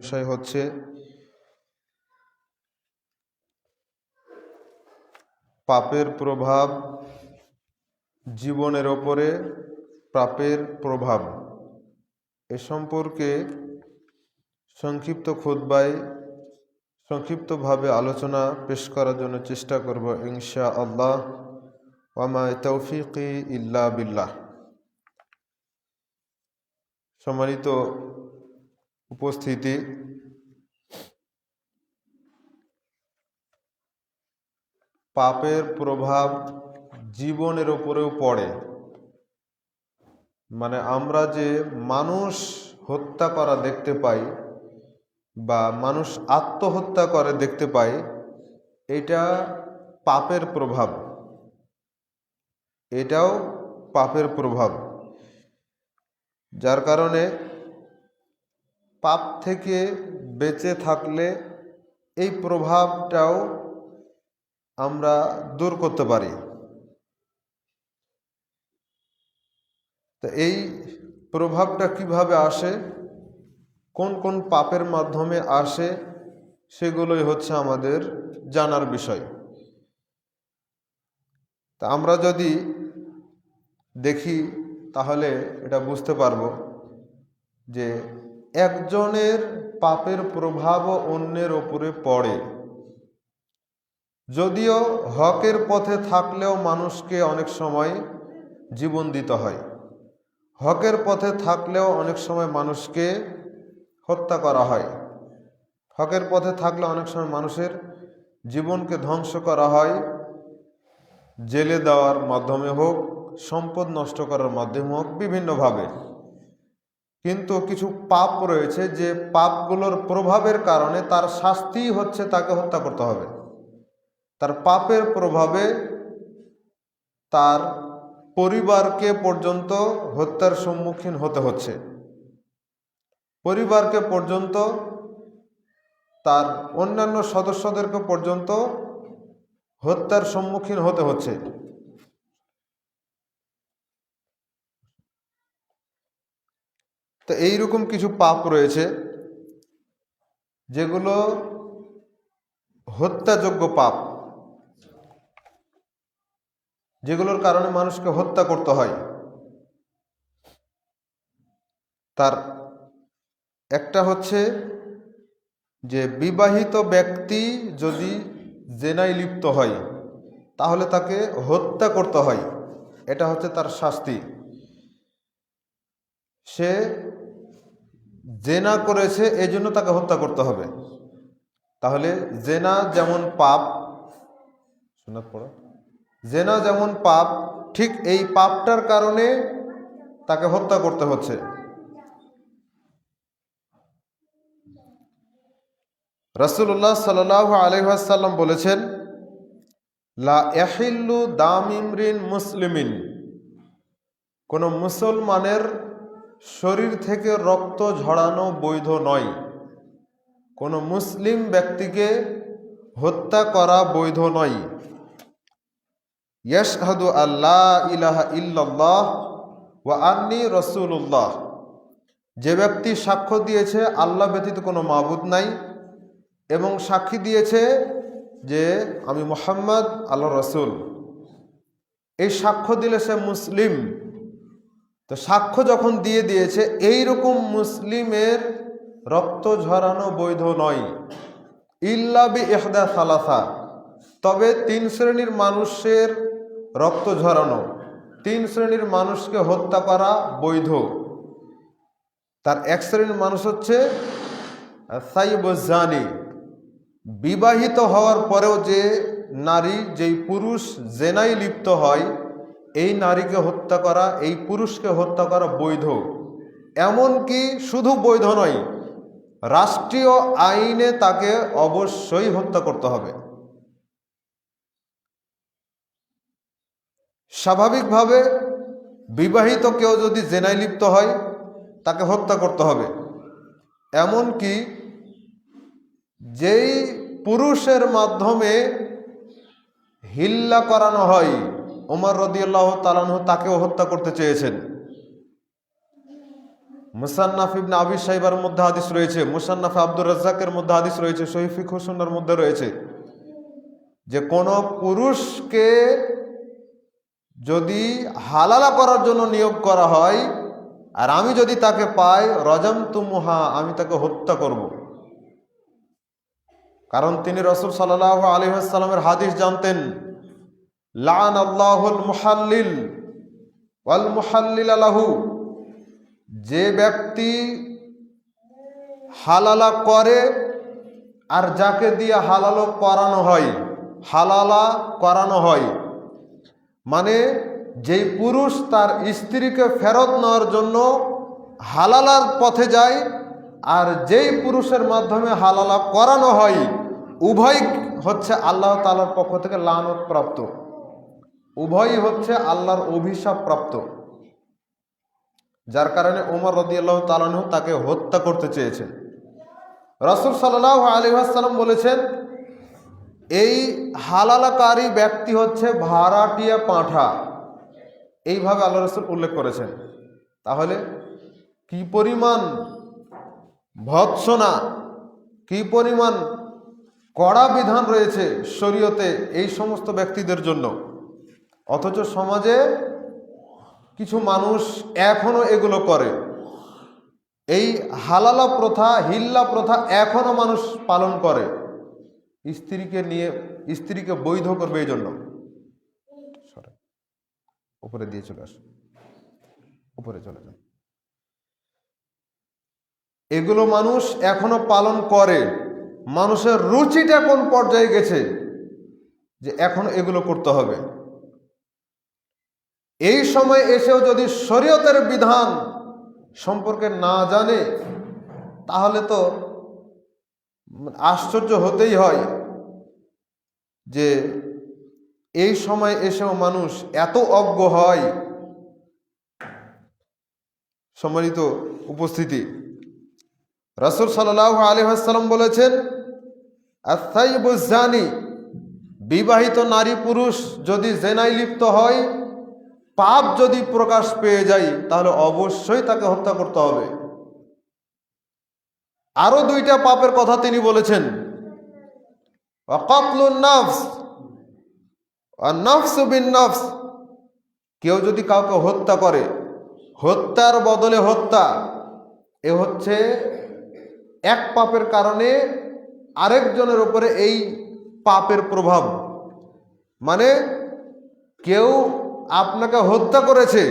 বিষয় হচ্ছে পাপের প্রভাব জীবনের ওপরে। পাপের প্রভাব এ সম্পর্কে সংক্ষিপ্ত খুতবায় সংক্ষিপ্তভাবে আলোচনা পেশ করার জন্য চেষ্টা করব ইনশাআল্লাহ। ওয়ামা তৌফিকি ইল্লা বিল্লাহ। সম্মানিত উপস্থিতি, পাপের প্রভাব জীবনের উপরেও পড়ে। মানে আমরা যে মানুষ হত্যা করা দেখতে পাই বা মানুষ আত্মহত্যা করে দেখতে পাই, এটা পাপের প্রভাব, এটাও পাপের প্রভাব। যার কারণে পাপ থেকে বেঁচে থাকলে এই প্রভাবটাও আমরা দূর করতে পারি। তো এই প্রভাবটা কিভাবে আসে, কোন কোন পাপের মাধ্যমে আসে, সেগুলোই হচ্ছে আমাদের জানার বিষয়। তা আমরা যদি দেখি তাহলে এটা বুঝতে পারব যে একজনের পাপের প্রভাবও অন্যের ওপরে পড়ে। যদিও হকের পথে থাকলেও মানুষকে অনেক সময় জীবন দিতে হয়, হকের পথে থাকলেও অনেক সময় মানুষকে হত্যা করা হয়, হকের পথে থাকলে অনেক সময় মানুষের জীবনকে ধ্বংস করা হয়, জেলে দেওয়ার মাধ্যমে হোক, সম্পদ নষ্ট করার মাধ্যমে হোক, বিভিন্নভাবে। কিন্তু কিছু পাপ রয়েছে যে পাপগুলোর প্রভাবের কারণে তার শাস্তি হচ্ছে তাকে হত্যা করতে হবে। তার পাপের প্রভাবে তার পরিবারকে পর্যন্ত হত্যার সম্মুখীন হতে হচ্ছে, পরিবারকে পর্যন্ত, তার অন্যান্য সদস্যদেরকে পর্যন্ত হত্যার সম্মুখীন হতে হচ্ছে। তো এইরকম কিছু পাপ রয়েছে যেগুলো হত্যাযোগ্য পাপ, যেগুলোর কারণে মানুষকে হত্যা করতে হয়। তার একটা হচ্ছে যে বিবাহিত ব্যক্তি যদি জেনায় লিপ্ত হয় তাহলে তাকে হত্যা করতে হয়, এটা হচ্ছে তার শাস্তি। সে জেনা করেছে এই জন্য তাকে হত্যা করতে হবে। তাহলে জেনা যেমন পাপ, শোনা পড়া, জেনা যেমন পাপ, ঠিক এই পাপটার কারণে তাকে হত্যা করতে হচ্ছে। রাসূলুল্লাহ সাল্লাল্লাহু আলাইহি ওয়াসাল্লাম বলেছেন, লা ইয়াহিল্লু দামিমরিন মুসলিমিন, কোন মুসলমানের শরীর থেকে রক্ত ঝরানো বৈধ নয়, কোন মুসলিম ব্যক্তিকে হত্যা করা বৈধ নয়। ইয়াশহাদু আল্লা ইলাহা ইল্লাল্লাহ ওয়া আন্নী রাসূলুল্লাহ, যে ব্যক্তি সাক্ষ্য দিয়েছে আল্লাহ ব্যতীত কোনো মাবুদ নাই এবং সাক্ষী দিয়েছে যে আমি মুহাম্মদ আল্লাহর রাসূল, এই সাক্ষ্য দিলে সে মুসলিম। তো সাক্ষ্য যখন দিয়ে দিয়েছে, এই রকম মুসলিমের রক্ত ঝরানো বৈধ নয়। ইল্লা বি ইহদা সালাসা, তবে তিন শ্রেণীর মানুষের রক্ত ঝরানো, তিন শ্রেণীর মানুষকে হত্যা করা বৈধ। তার এক শ্রেণীর মানুষ হচ্ছে সাইয়্যিবুজ জানি, বিবাহিত হওয়ার পরেও যে নারী, যেই পুরুষ জেনায় লিপ্ত হয়, এই নারীকে হত্যা করা, এই পুরুষকে হত্যা করা বৈধ। এমনকি শুধু বৈধ নয়, রাষ্ট্রীয় আইনে তাকে অবশ্যই হত্যা করতে হবে। স্বাভাবিকভাবে বিবাহিত কেউ যদি জেনায় লিপ্ত হয় তাকে হত্যা করতে হবে। এমনকি যেই পুরুষের মাধ্যমে হিল্লা করানো হয়, ওমর রাদিয়াল্লাহু তাআলা আনহু তাকেও হত্যা করতে চেয়েছেন। মুসান্নাফ ইবনে আবি শাইবার মধ্যে হাদিস রয়েছে, মুসান্নাফ আব্দুর রাজ্জাকের মধ্যে হাদিস রয়েছে, সহিহ ফিকহ সুন্নাহর মধ্যে রয়েছে যে কোনো পুরুষকে যদি হালালা করার জন্য নিয়োগ করা হয় আর আমি যদি তাকে পাই রজমতুমুহা, আমি তাকে হত্যা করব। কারণ তিনি রাসূল সাল্লাল্লাহু আলাইহি ওয়াসাল্লামের হাদিস জানতেন, লাআন আল্লাহুল মুহাল্লিল ওয়াল মুহাল্লিল লাহু, যে ব্যক্তি হালালা করে আর যাকে দিয়ে হালালা করানো হয়, মানে যেই পুরুষ তার স্ত্রীকে ফেরত নেওয়ার জন্য হালালার পথে যায় আর যেই পুরুষের মাধ্যমে হালালা করানো হয়, উভয় হচ্ছে আল্লাহ তাআলার পক্ষ থেকে লানত প্রাপ্ত, উভয়ই হচ্ছে আল্লাহর অভিশাপ প্রাপ্ত। যার কারণে ওমর রাদিয়াল্লাহু তাআলা আনহু তাকে হত্যা করতে চেয়েছেন। রাসূল সাল্লাল্লাহু আলাইহি ওয়াসাল্লাম বলেছেন, এই হালালাকারী ব্যক্তি হচ্ছে ভাড়াটিয়া পাঁঠা, এইভাবে আল্লাহ রাসূল উল্লেখ করেছেন। তাহলে কি পরিমাণ ভৎসনা, কি পরিমাণ কড়া বিধান রয়েছে শরীয়তে এই সমস্ত ব্যক্তিদের জন্য, অথচ সমাজে কিছু মানুষ এখনো এগুলো করে। এই হালালা প্রথা, হিল্লা প্রথা এখনো মানুষ পালন করে, স্ত্রীকে বৈধ করবে এই জন্য। উপরে দিয়ে চলে আসো, উপরে চলে যান। এগুলো মানুষ এখনো পালন করে। মানুষের রুচিটা কোন পর্যায়ে গেছে যে এখন এগুলো করতে হবে। এই সময় এসেও যদি শরীয়তের বিধান সম্পর্কে না জানে তাহলে তো আশ্চর্য হতেই হয় যে এই সময় এসেও মানুষ এত অজ্ঞ হয়। সম্মানিত উপস্থিতি, রাসূল সাল্লাল্লাহু আলাইহি ওয়াসাল্লাম বলেছেন, আস-সাইয়্যিবুজ জানি, বিবাহিত নারী পুরুষ যদি জেনায় লিপ্ত হয়, পাপ যদি প্রকাশ পেয়ে যায় তাহলে অবশ্যই তাকে হত্যা করতে হবে। আরো দুইটা পাপের কথা তিনি বলেছেন, ওয়া কাতলুন নাফস ওয়া নাফসু বিন নাফস, কেউ যদি কাউকে হত্যা করে, হত্যার বদলে হত্যা, এ হচ্ছে এক পাপের কারণে আরেকজনের উপরে এই পাপের প্রভাব। মানে কেউ আপনাকে হত্যা করেছে,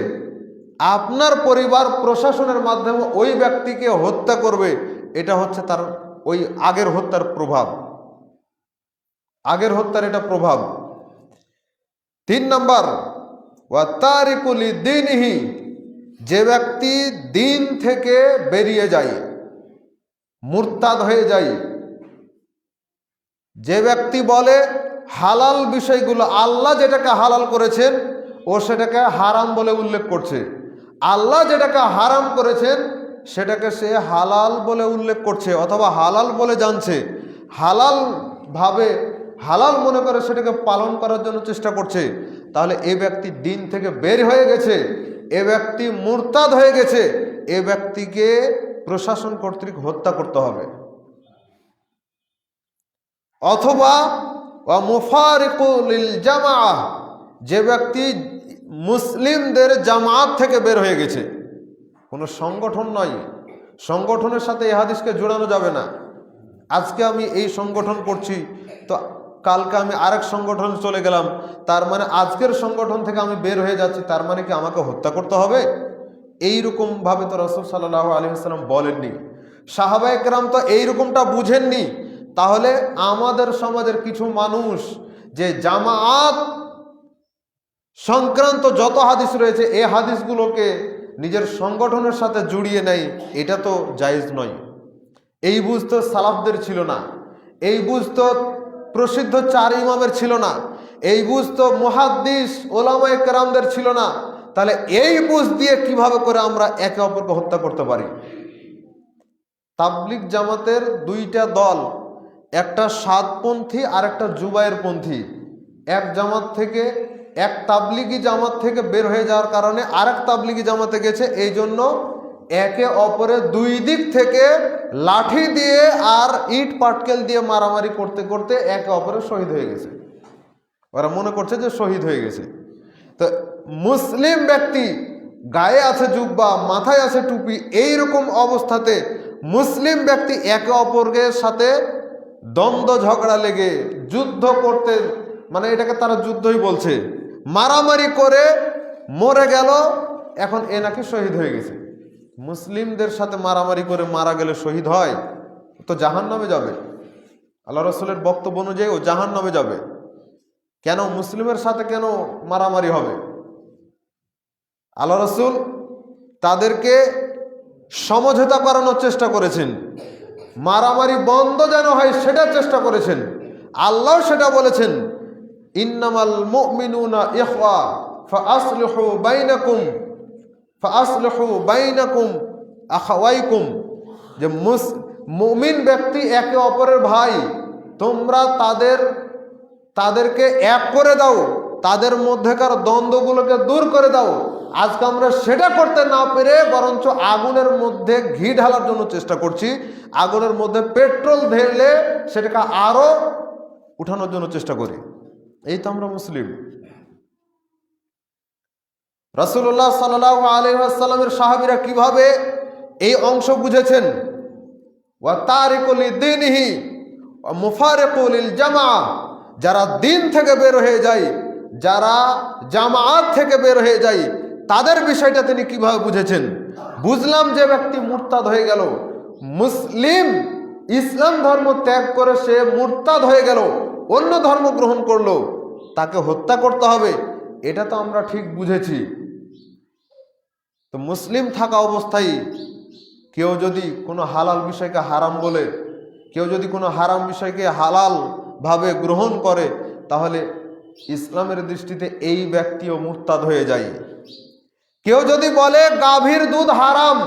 আপনার পরিবার প্রশাসনের মাধ্যমে ওই ব্যক্তিকে হত্যা করবে, এটা হচ্ছে তার ওই আগের হত্যার প্রভাব, আগের হত্যার এটা প্রভাব। 3 নম্বর, ওয়া তারিকু লিদ্দীনিহি, যে ব্যক্তি দিন থেকে বেরিয়ে যায়, মুরতাদ হয়ে যায়। যে ব্যক্তি বলে হালাল বিষয়গুলো, আল্লাহ যেটাকে হালাল করেছেন ও সেটাকে হারাম বলে উল্লেখ করছে, আল্লাহ যেটাকে হারাম করেছেন সেটাকে সে হালাল বলে উল্লেখ করছে অথবা হালাল বলে জানছে, হালাল ভাবে হালাল মনে করে সেটাকে পালন করার জন্য চেষ্টা করছে, তাহলে এ ব্যক্তি দিন থেকে বের হয়ে গেছে, এ ব্যক্তি মুরতাদ হয়ে গেছে, এ ব্যক্তিকে প্রশাসন কর্তৃক হত্যা করতে হবে। অথবা ওয়া মুফারিকু লিল জামাআহ, যে ব্যক্তি মুসলিমদের জামাত থেকে বের হয়ে গেছে, কোনো সংগঠন নয়, সংগঠনের সাথে এই হাদিসকে জোড়ানো যাবে না। আজকে আমি এই সংগঠন করছি তো কালকে আমি আরেক সংগঠনে চলে গেলাম, তার মানে আজকের সংগঠন থেকে আমি বের হয়ে যাচ্ছি, তার মানে কি আমাকে হত্যা করতে হবে? এইরকম ভাবে তো রাসূল সাল্লাল্লাহু আলাইহি ওয়াসাল্লাম বলেননি, সাহাবায়ে কেরাম তো এইরকমটা বুঝেননি। তাহলে আমাদের সমাজের কিছু মানুষ যে জামাআত সংক্রান্ত যত হাদিস রয়েছে এই হাদিসগুলোকে নিজের সংগঠনের সাথে জুড়িয়ে নেয়, এটা তো জায়েজ নয়। এই বুঝ তো সালাফদের ছিল না, এই বুঝ তো প্রসিদ্ধ 4 ইমামের ছিল না, এই বুঝ তো মুহাদ্দিস ওলামায়ে কেরামদের ছিল না। তাহলে এই বুঝ দিয়ে কিভাবে করে আমরা একে অপরকে হত্যা করতে পারি? তাবলিগ জামাতের 2টা দল, একটা সাদপন্থী আর একটা জুবায়ের পন্থী, এক তাবলিগি জামাত থেকে বের হয়ে যাওয়ার কারণে আরেক তাবলিগি জামাতে গেছে, এই জন্য একে অপরের দুই দিক থেকে লাঠি দিয়ে আর ইট পাটকেল দিয়ে মারামারি করতে করতে একে অপরের শহীদ হয়ে গেছে। ওরা মনে করছে যে শহীদ হয়ে গেছে। তো মুসলিম ব্যক্তি গায়ে আছে জুব্বা, মাথায় আছে টুপি, এই রকম অবস্থাতে মুসলিম ব্যক্তি একে অপরের সাথে দ্বন্দ্ব ঝগড়া লেগে যুদ্ধ করতে, মানে এটাকে তারা যুদ্ধই বলছে, মারামারি করে মরে গেল, এখন এ নাকি শহীদ হয়ে গেছে। মুসলিমদের সাথে মারামারি করে মারা গেলে শহীদ হয়? তো জাহান্নামে যাবে। আল্লাহ রসুলের বক্তব্য অনুযায়ী ও জাহান্নামে যাবে। কেন মুসলিমের সাথে কেন মারামারি হবে? আল্লাহ রসুল তাদেরকে সমঝোতা করানোর চেষ্টা করেছেন, মারামারি বন্ধ যেন হয় সেটার চেষ্টা করেছেন। আল্লাহ সেটা বলেছেন, ইন্নামাল মুমিনুনা ইখওয়া ফাআসলিহু বাইনাকুম আখাওয়াইকুম, যে মুমিন ব্যক্তি একে অপরের ভাই, তোমরা তাদেরকে এক করে দাও, তাদের মধ্যেকার দ্বন্দ্বগুলোকে দূর করে দাও। আজকে আমরা সেটা করতে না পেরে বরঞ্চ আগুনের মধ্যে ঘি ঢালার জন্য চেষ্টা করছি, আগুনের মধ্যে পেট্রোল ঢেলে সেটাকে আরো উঠানোর জন্য চেষ্টা করি। এই তো আমরা মুসলিম। রাসূলুল্লাহ সাল্লাল্লাহু আলাইহি ওয়াসাল্লামের সাহাবীরা কিভাবে এই অংশ বুঝেছেন? ওয়া তারিকু লিদ্দীনিহি ওয়া মুফারিকু লিল জামাআহ, যারা দিন থেকে বের হয়ে যায়, যারা জামাআত থেকে বের হয়ে যায়, তাদের বিষয়টা তিনি কিভাবে বুঝেছেন? বুঝলাম যে ব্যক্তি মুরতাদ হয়ে গেল, মুসলিম ইসলাম ধর্ম ত্যাগ করে সে মুরতাদ হয়ে গেল, অন্য ধর্ম গ্রহণ করলো, তাকে হত্যা করতে হবে, এটা তো আমরা ঠিক বুঝেছি। তো মুসলিম থাকা অবস্থায় কেউ যদি কোনো হালাল বিষয়কে হারাম বলে, কেউ যদি কোনো হারাম বিষয়কে হালাল ভাবে গ্রহণ করে, তাহলে ইসলামের দৃষ্টিতে এই ব্যক্তিও মুরতাদ হয়ে যায়। কেউ যদি বলে গাভীর দুধ হারাম,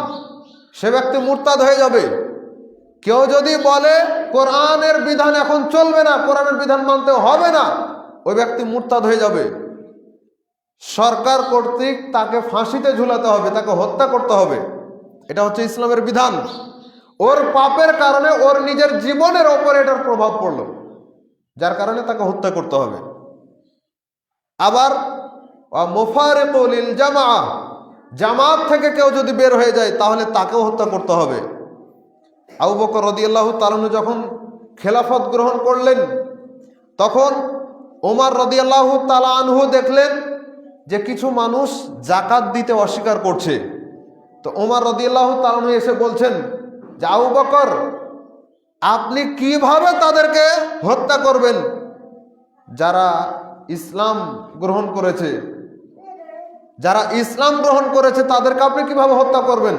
সে ব্যক্তি মুরতাদ হয়ে যাবে। কেউ যদি বলে কোরআনের বিধান এখন চলবে না, কোরআনের বিধান মানতে হবে না, ওই ব্যক্তি মুরতাদ হয়ে যাবে। সরকার কর্তৃক তাকে ফাঁসিতে ঝুলাতে হবে, তাকে হত্যা করতে হবে, এটা হচ্ছে ইসলামের বিধান। ওর পাপের কারণে ওর নিজের জীবনের ওপর এটার প্রভাব পড়লো, যার কারণে তাকে হত্যা করতে হবে। আবার মুফারিকু লিল জামাআহ, জামাত থেকে কেউ যদি বের হয়ে যায় তাহলে তাকেও হত্যা করতে হবে। আবু বকর রাদিয়াল্লাহু তাআলা যখন খেলাফত গ্রহণ করলেন, তখন ওমর রাদিয়াল্লাহু তাআলা আনহু দেখলেন যে কিছু মানুষ যাকাত দিতে অস্বীকার করছে। তো ওমর রাদিয়াল্লাহু তাআলা আনহু এসে বলছেন যে আবু বকর, আপনি কিভাবে তাদেরকে হত্যা করবেন যারা ইসলাম গ্রহণ করেছে? যারা ইসলাম গ্রহণ করেছে তাদেরকে আপনি কিভাবে হত্যা করবেন?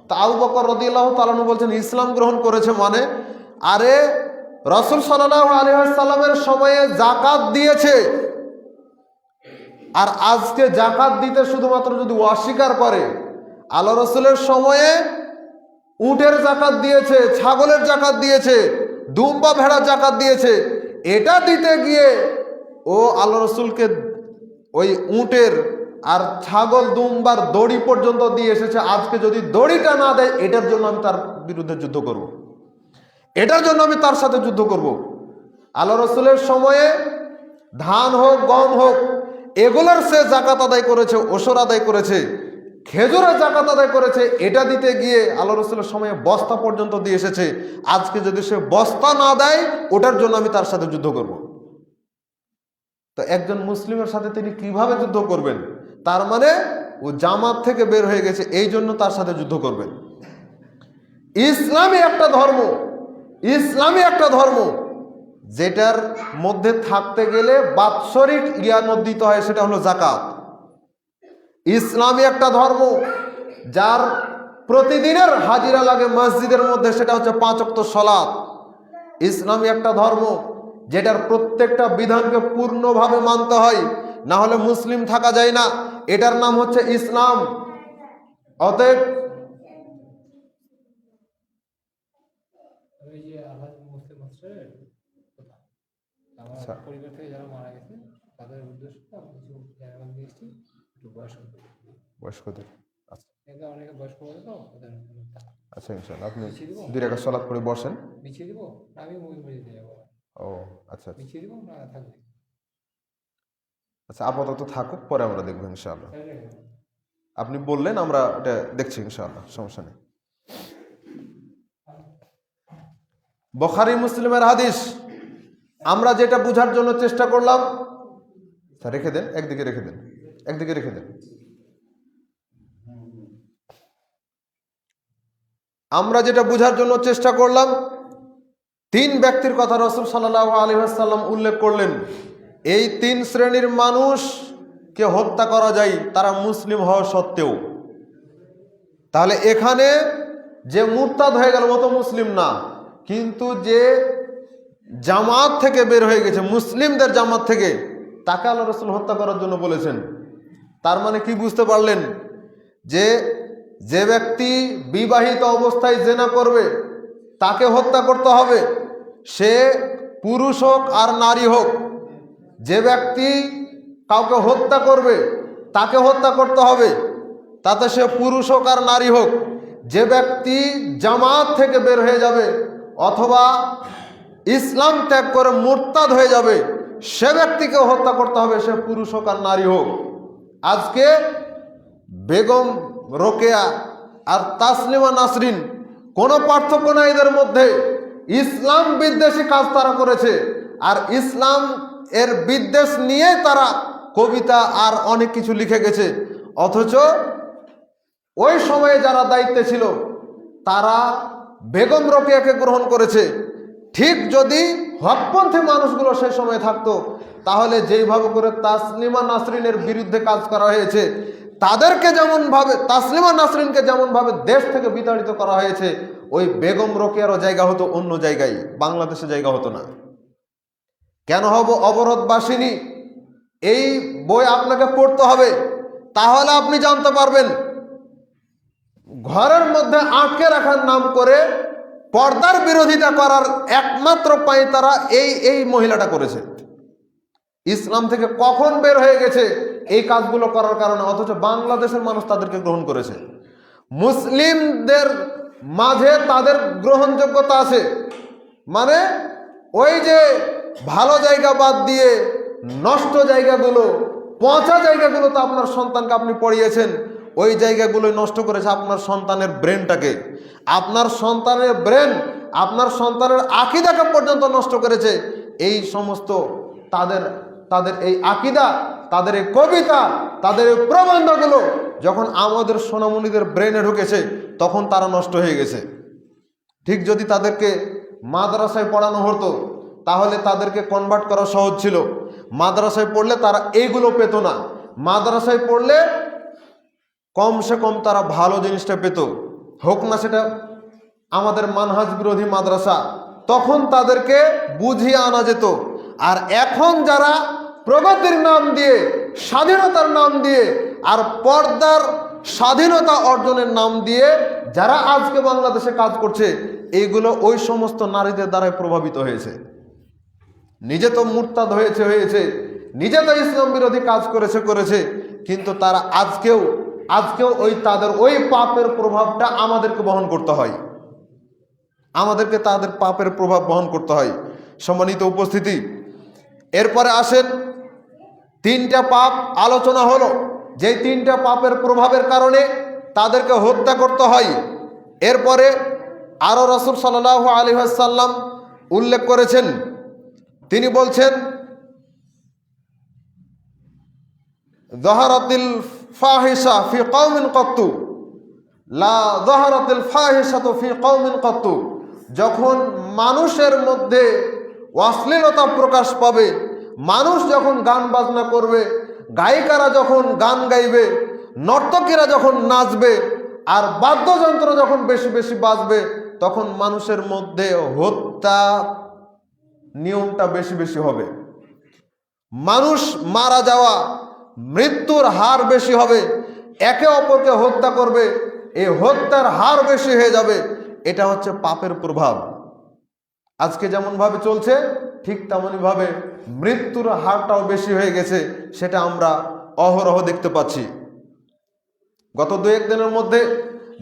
তা আবু বকর রাদিয়াল্লাহু তাআলা আনহু বলছেন, ইসলাম গ্রহণ করেছে মানে, আরে রাসূল সাল্লাল্লাহু আলাইহি ওয়াসাল্লামের সময়ে যাকাত দিয়েছে, আর আজকে যাকাত দিতে শুধুমাত্র যদি অস্বীকার করে, আল্লাহ রাসূলের সময়ে উটের যাকাত দিয়েছে, ছাগলের যাকাত দিয়েছে, দুম্বা ভেড়ার যাকাত দিয়েছে, এটা দিতে গিয়ে ও আল্লাহ রাসূলকে ওই উটের আর ছাগল দুম্বার দড়ি পর্যন্ত দিয়ে এসেছে। আজকে যদি দড়িটা না দেয়, এটার জন্য আমি তার বিরুদ্ধে যুদ্ধ করব, এটার জন্য আমি তার সাথে যুদ্ধ করব। আল্লাহ রাসূলের সময়ে ধান হোক, গম হোক, এগুলোর সে যাকাত আদায় করেছে, ওসর আদায় করেছে, খেজুরের যাকাত আদায় করেছে, এটা দিতে গিয়ে আল্লাহ রাসূলের সময়ে বস্তা পর্যন্ত দিয়ে এসেছে। আজকে যদি সে বস্তা না দেয়, ওটার জন্য আমি তার সাথে যুদ্ধ করব। তো একজন মুসলিমের সাথে তিনি কিভাবে যুদ্ধ করবেন? তার মানে ও জামাত থেকে বের হয়ে গেছে, এই জন্য তার সাথে যুদ্ধ করবেন। ইসলামী একটা ধর্ম, ইসলামী একটা ধর্ম যেটার মধ্যে থাকতে গেলে বাৎসরিক ইয়ানত দিতে হয়, সেটা হলো যাকাত। ইসলামী একটা ধর্ম যার প্রতিদিনের হাজিরা লাগে মসজিদের মধ্যে, সেটা হচ্ছে 5 ওয়াক্ত সালাত। ইসলামী একটা ধর্ম যেটার প্রত্যেকটা বিধানকে পূর্ণভাবে মানতে হয়, না হলে মুসলিম থাকা যায় না, এটার নাম হচ্ছে ইসলাম। অতএব পরিবার থেকে যারা মারা গেছে তাদের উদ্দেশ্যে আমি কিছু জায়গা দিয়েছি, একটু বয়স্কদের। আচ্ছা এটা অনেকে বয়স্ক বলে তো ওদের আচ্ছা ইনশাআল্লাহ আপনি বিছিয়ে দিব 2 রাকাত সালাত পড়ে বসেন। বিছিয়ে দিব আমি মুড়ি দিয়ে যাবো ও আচ্ছা আচ্ছা বিছিয়ে দিব না থাকবে আচ্ছা আপাতত থাকুক, পরে আমরা দেখবো ইনশাআল্লাহ। তাহলে আপনি বললেন, আমরা এটা দেখছি ইনশাআল্লাহ, সমস্যা নেই। বুখারী মুসলিমের হাদিস, আমরা যেটা বোঝার জন্য চেষ্টা করলাম, রেখে দেন, একদিকে রেখে দেন, একদিকে রেখে দেন। আমরা যেটা বোঝার জন্য চেষ্টা করলাম, 3 ব্যক্তির কথা রাসূল সাল্লাল্লাহু আলাইহি ওয়াসাল্লাম উল্লেখ করলেন। এই 3 শ্রেণীর মানুষকে হত্যা করা যায় তারা মুসলিম হওয়া সত্ত্বেও। তাহলে এখানে যে মুরতাদ হয়ে গেল ও তো মুসলিম না, কিন্তু যে জামাত থেকে বের হয়ে গেছে, মুসলিমদের জামাত থেকে, তাকে আল্লাহ রাসূল হত্যা করার জন্য বলেছেন। তার মানে কি বুঝতে পারলেন? যে ব্যক্তি বিবাহিত অবস্থায় জিনা করবে তাকে হত্যা করতে হবে, সে পুরুষ হোক আর নারী হোক। যে ব্যক্তি কাউকে হত্যা করবে তাকে হত্যা করতে হবে, তাতে সে পুরুষ হোক আর নারী হোক। যে ব্যক্তি জামাত থেকে বের হয়ে যাবে অথবা ইসলাম ত্যাগ করে মুরতাদ হয়ে যাবে, সে ব্যক্তিকে হত্যা করতে হবে, সে পুরুষ হোক আর নারী হোক। আজকে বেগম রোকেয়া আর তাসলিমা নাসরিন, কোনো পার্থক্য নাই এদের মধ্যে। ইসলাম বিদ্বেষী কাজ তারা করেছে, আর ইসলাম এর বিদ্বেষ নিয়ে তারা কবিতা আর অনেক কিছু লিখে গেছে। অথচ ওই সময়ে যারা দায়িত্বে ছিল তারা বেগম রোকেয়াকে গ্রহণ করেছে। ঠিক যদি হকপন্থী মানুষগুলো সেই সময় থাকতো, তাহলে যেইভাবে করে তাসলিমা নাসরিনের বিরুদ্ধে কাজ করা হয়েছে, তাদেরকে যেমনভাবে, তাসলিমা নাসরিনকে যেমনভাবে দেশ থেকে বিতাড়িত করা হয়েছে, ওই বেগম রোকেয়ারও জায়গা হতো অন্য জায়গায়, বাংলাদেশে জায়গা হতো না। কেন হব অবরোধবাসিনী? এই বই আপনাকে পড়তে হবে, তাহলে আপনি জানতে পারবেন। ঘরের মধ্যে আটকে রাখার নাম করে পর্দার বিরোধিতা করার একমাত্র পাঁয়তারা এই মহিলাটা করেছে। ইসলাম থেকে কখন বের হয়ে গেছে এই কাজগুলো করার কারণে, অথচ বাংলাদেশের মানুষ তাদেরকে গ্রহণ করেছে। মুসলিমদের মাঝে তাদের গ্রহণযোগ্যতা আছে, মানে ওই যে ভালো জায়গা বাদ দিয়ে নষ্ট জায়গাগুলো, পচা জায়গাগুলো তো আপনার সন্তানকে আপনি পড়িয়েছেন, ওই জায়গাগুলোই নষ্ট করেছে আপনার সন্তানের ব্রেনটাকে। আপনার সন্তানের ব্রেন, আপনার সন্তানের আকীদাকে পর্যন্ত নষ্ট করেছে। এই সমস্ত তাদের এই আকীদা, তাদের এই কবিতা, তাদের এই প্রবন্ধগুলো যখন আমাদের সোনামণিদের ব্রেনে ঢুকেছে, তখন তারা নষ্ট হয়ে গেছে। ঠিক যদি তাদেরকে মাদ্রাসায় পড়ানো হতো তাহলে তাদেরকে কনভার্ট করা সহজ ছিল। মাদ্রাসায় পড়লে তারা এইগুলো পেত না। মাদ্রাসায় পড়লে কমসে কম তারা ভালো জিনিসটা পেত, হোক না সেটা আমাদের মানহাজ বিরোধী মাদ্রাসা, তখন তাদেরকে বুঝিয়ে আনা যেত। আর এখন যারা প্রগতির নাম দিয়ে, স্বাধীনতার নাম দিয়ে, আর পর্দার স্বাধীনতা অর্জনের নাম দিয়ে যারা আজকে বাংলাদেশে কাজ করছে, এইগুলো ওই সমস্ত নারীদের দ্বারাই প্রভাবিত হয়েছে। নিজে তো মুরতাদ হয়েছে, নিজে তো ইসলাম বিরোধী কাজ করেছে, কিন্তু তারা আজকেও ওই তাদের ওই পাপের প্রভাবটা আমাদেরকে বহন করতে হয়, আমাদেরকে তাদের পাপের প্রভাব বহন করতে হয়। সম্মানিত উপস্থিতি, এরপরে আসেন 3টা পাপ আলোচনা হলো, যে 3টা পাপের প্রভাবের কারণে তাদেরকে হত্যা করতে হয়। এরপরে আরো রাসূল সাল্লাল্লাহু আলাইহি ওয়াসাল্লাম উল্লেখ করেছেন, তিনি বলছেন যাহারাতিল ফাহিশা ফি কওমিন ক্বাত্তু লা যাহারাতিল ফাহিশাতু ফি কওমিন ক্বাত্তু। যখন মানুষের মধ্যে অশ্লীলতা প্রকাশ পাবে, মানুষ যখন গান বাজনা করবে, গায়িকারা যখন গান গাইবে, নর্তকীরা যখন নাচবে, আর বাদ্যযন্ত্র যখন বেশি বেশি বাজবে, তখন মানুষের মধ্যে হত্যা নিয়মটা বেশি বেশি হবে। মানুষ মারা যাওয়া, মৃত্যুর হার বেশি হবে, একে অপরকে হত্যা করবে, এই হত্যার হার বেশি হয়ে যাবে। এটা হচ্ছে পাপের প্রভাব। আজকে যেমনভাবে চলছে ঠিক তেমনইভাবে মৃত্যুর হারটাও বেশি হয়ে গেছে, সেটা আমরা অহরহ দেখতে পাচ্ছি। গত 2-1 দিনের মধ্যে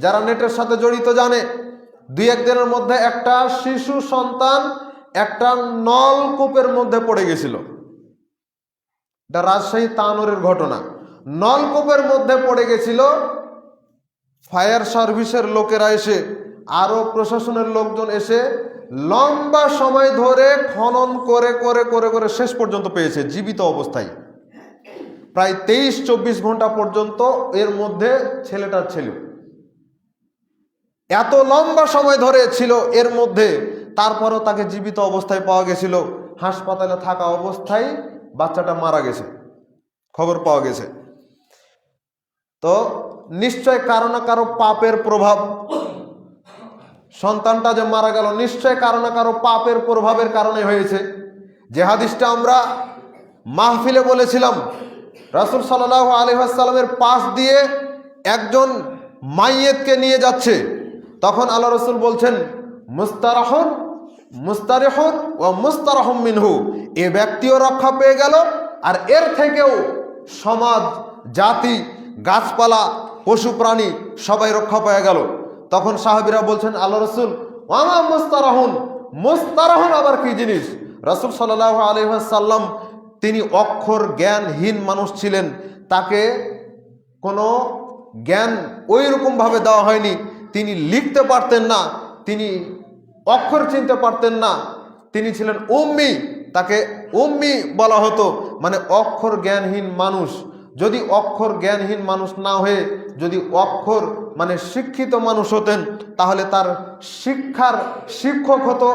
যারা নেটের সাথে জড়িত জানে, 2-1 দিনের মধ্যে একটা শিশু সন্তান একটা নলকূপের মধ্যে পড়ে গেছিল। এটা রাজশাহী তানোরের ঘটনা। নলকূপের মধ্যে পড়ে গেছিল। ফায়ার সার্ভিসের লোকেরা এসে, আরো প্রশাসনের লোকজন এসে লম্বা সময় ধরে খনন করে করে করে করে শেষ পর্যন্ত পেয়েছে জীবিত অবস্থায়। প্রায় 23-24 ঘন্টা পর্যন্ত এর মধ্যে ছেলেটার ছিল। এত লম্বা সময় ধরে ছিল এর মধ্যে, তারপরও তাকে জীবিত অবস্থায় পাওয়া গেছিল। হাসপাতালে থাকা অবস্থায় বাচ্চাটা মারা গেছে, খবর পাওয়া গেছে। তো নিশ্চয় কারো না কারো পাপের প্রভাব, সন্তানটা যে মারা গেল নিশ্চয় কারো না কারো পাপের প্রভাবের কারণে হয়েছে। যে হাদিসটা আমরা মাহফিলে বলেছিলাম, রাসূল সাল্লাল্লাহু আলাইহি ওয়াসাল্লামের পাশ দিয়ে একজন মাইয়েতকে নিয়ে যাচ্ছে, তখন আল্লাহ রাসূল বলছেন মুস্তারাহুন মুস্তারিহুন ওয়া মুস্তারাহুম মিনহু, এ ব্যক্তিও রক্ষা পেয়ে গেল আর এর থেকেও সমাজ, জাতি, গাছপালা, পশু প্রাণী সবাই রক্ষা পেয়ে গেল। তখন সাহাবীরা বলছেন আল্লাহ রাসূল ওয়া মুস্তারাহুন, মুস্তারাহুন আবার কি জিনিস? রাসূল সাল্লাল্লাহু আলাইহি ওয়াসাল্লাম তিনি অক্ষর জ্ঞানহীন মানুষ ছিলেন, তাকে কোনো জ্ঞান ওই রকমভাবে দেওয়া হয়নি, তিনি লিখতে পারতেন না, তিনি অক্ষর চিনতে পারতেন না, তিনি ছিলেন উম্মি, তাকে উম্মি বলা হতো, মানে অক্ষর জ্ঞানহীন মানুষ। যদি অক্ষর জ্ঞানহীন মানুষ না হয়ে যদি অক্ষর মানে শিক্ষিত মানুষ হতেন, তাহলে তার শিক্ষার শিক্ষক হতো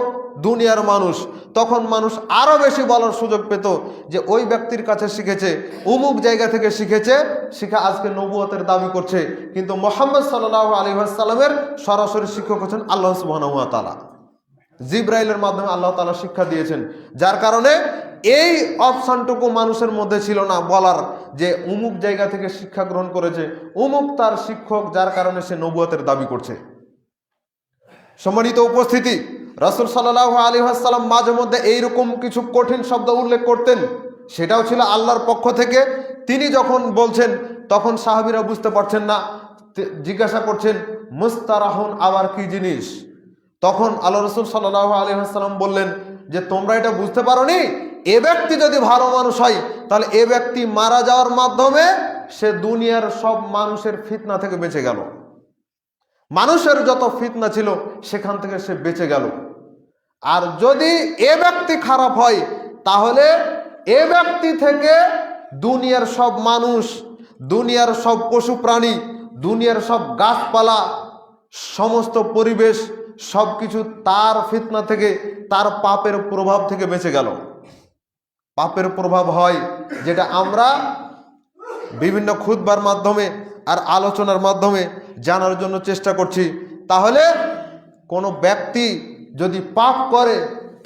দুনিয়ার মানুষ। তখন মানুষ আরো বেশি বলার সুযোগ পেত যে ওই ব্যক্তির কাছে শিখেছে, অমুক জায়গা থেকে শিখেছে, শিখে আজকে নবুয়তের দাবি করছে। কিন্তু মুহাম্মদ সাল্লাল্লাহু আলাইহি ওয়াসাল্লামের সরাসরি শিক্ষক হচ্ছেন আল্লাহ সুবহানাহু ওয়া তাআলা। জিব্রাইলের মাধ্যমে আল্লাহ তাআলা শিক্ষা দিয়েছেন, যার কারণে এই অপশনটুকু মানুষের মধ্যে ছিল না বলার যে অমুক জায়গা থেকে শিক্ষা গ্রহণ করেছে, অমুক তার শিক্ষক, যার কারণে সে নবুয়তের দাবি করছে। সম্মানিত উপস্থিতি, রাসূল সাল্লাল্লাহু আলাইহি ওয়াসাল্লাম মাঝে মধ্যে এইরকম কিছু কঠিন শব্দ উল্লেখ করতেন, সেটাও ছিল আল্লাহর পক্ষ থেকে। তিনি যখন বলছেন তখন সাহাবীরা বুঝতে পারছেন না, জিজ্ঞাসা করছেন মুস্তারাহুন আবার কি জিনিস? তখন আল্লাহ রাসূল সাল্লাল্লাহু আলাইহি ওয়াসাল্লাম বললেন যে তোমরা এটা বুঝতে পারোনি, এ ব্যক্তি যদি ভালো মানুষ হয় তাহলে এ ব্যক্তি মারা যাওয়ার মাধ্যমে সে দুনিয়ার সব মানুষের ফিতনা থেকে বেঁচে গেল, মানুষের যত ফিতনা ছিল সেখান থেকে সে বেঁচে গেল। আর যদি এ ব্যক্তি খারাপ হয় তাহলে এ ব্যক্তি থেকে দুনিয়ার সব মানুষ, দুনিয়ার সব পশু প্রাণী, দুনিয়ার সব গাছপালা, সমস্ত পরিবেশ সবকিছু তার ফিতনা থেকে, তার পাপের প্রভাব থেকে বেঁচে গেল। পাপের প্রভাব হয় যেটা আমরা বিভিন্ন খুতবার মাধ্যমে আর আলোচনার মাধ্যমে জানার জন্য চেষ্টা করছি। তাহলে কোনো ব্যক্তি যদি পাপ করে,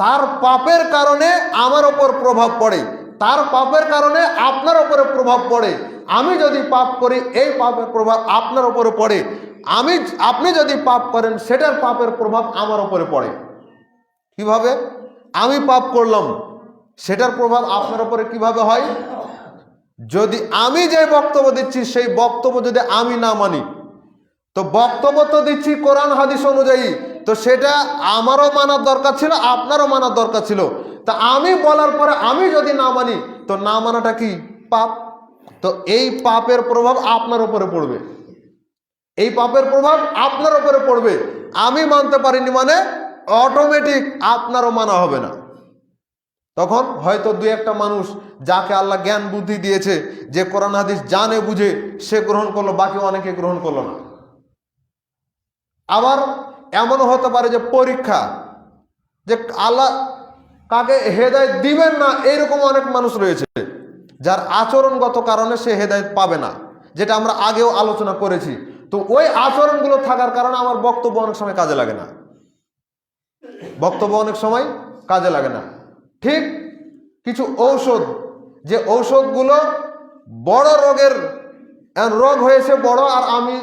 তার পাপের কারণে আমার ওপর প্রভাব পড়ে, তার পাপের কারণে আপনার ওপরে প্রভাব পড়ে। আমি যদি পাপ করি এই পাপের প্রভাব আপনার ওপরে পড়ে, আপনি যদি পাপ করেন সেটার পাপের প্রভাব আমার ওপরে পড়ে। কিভাবে? আমি পাপ করলাম, সেটার প্রভাব আপনার ওপরে কিভাবে হয়? যদি আমি যে বক্তব্য দিচ্ছি সেই বক্তব্য যদি আমি না মানি, তো বক্তব্য তো দিচ্ছি কোরআন হাদিস অনুযায়ী, তো সেটা আমারও মানার দরকার ছিল, আপনারও মানার দরকার ছিল। তা আমি বলার পরে আমি যদি না মানি, তো না মানাটা কি? পাপ। তো এই পাপের প্রভাব আপনার উপরে পড়বে, এই পাপের প্রভাব আপনার উপরে পড়বে। আমি মানতে পারিনি মানে অটোমেটিক আপনারও মানা হবে না। তখন হয়তো দুই একটা মানুষ যাকে আল্লাহ জ্ঞান বুদ্ধি দিয়েছে, যে কোরআন হাদিস জানে বুঝে সে গ্রহণ করলো, বাকি অনেকে গ্রহণ করলো না। আবার এমনও হতে পারে যে পরীক্ষা, যে আল্লাহ কাকে হেদায়েত দিবেন না এইরকম অনেক মানুষ রয়েছে যার আচরণগত কারণে সে হেদায়েত পাবে না, যেটা আমরা আগেও আলোচনা করেছি। তো ওই আচরণগুলো থাকার কারণে আমার বক্তব্য অনেক সময় কাজে লাগে না, বক্তব্য অনেক সময় কাজে লাগে না। ঠিক কিছু ঔষধ, যে ঔষধগুলো বড় রোগের, রোগ হয়েছে বড় আর আমি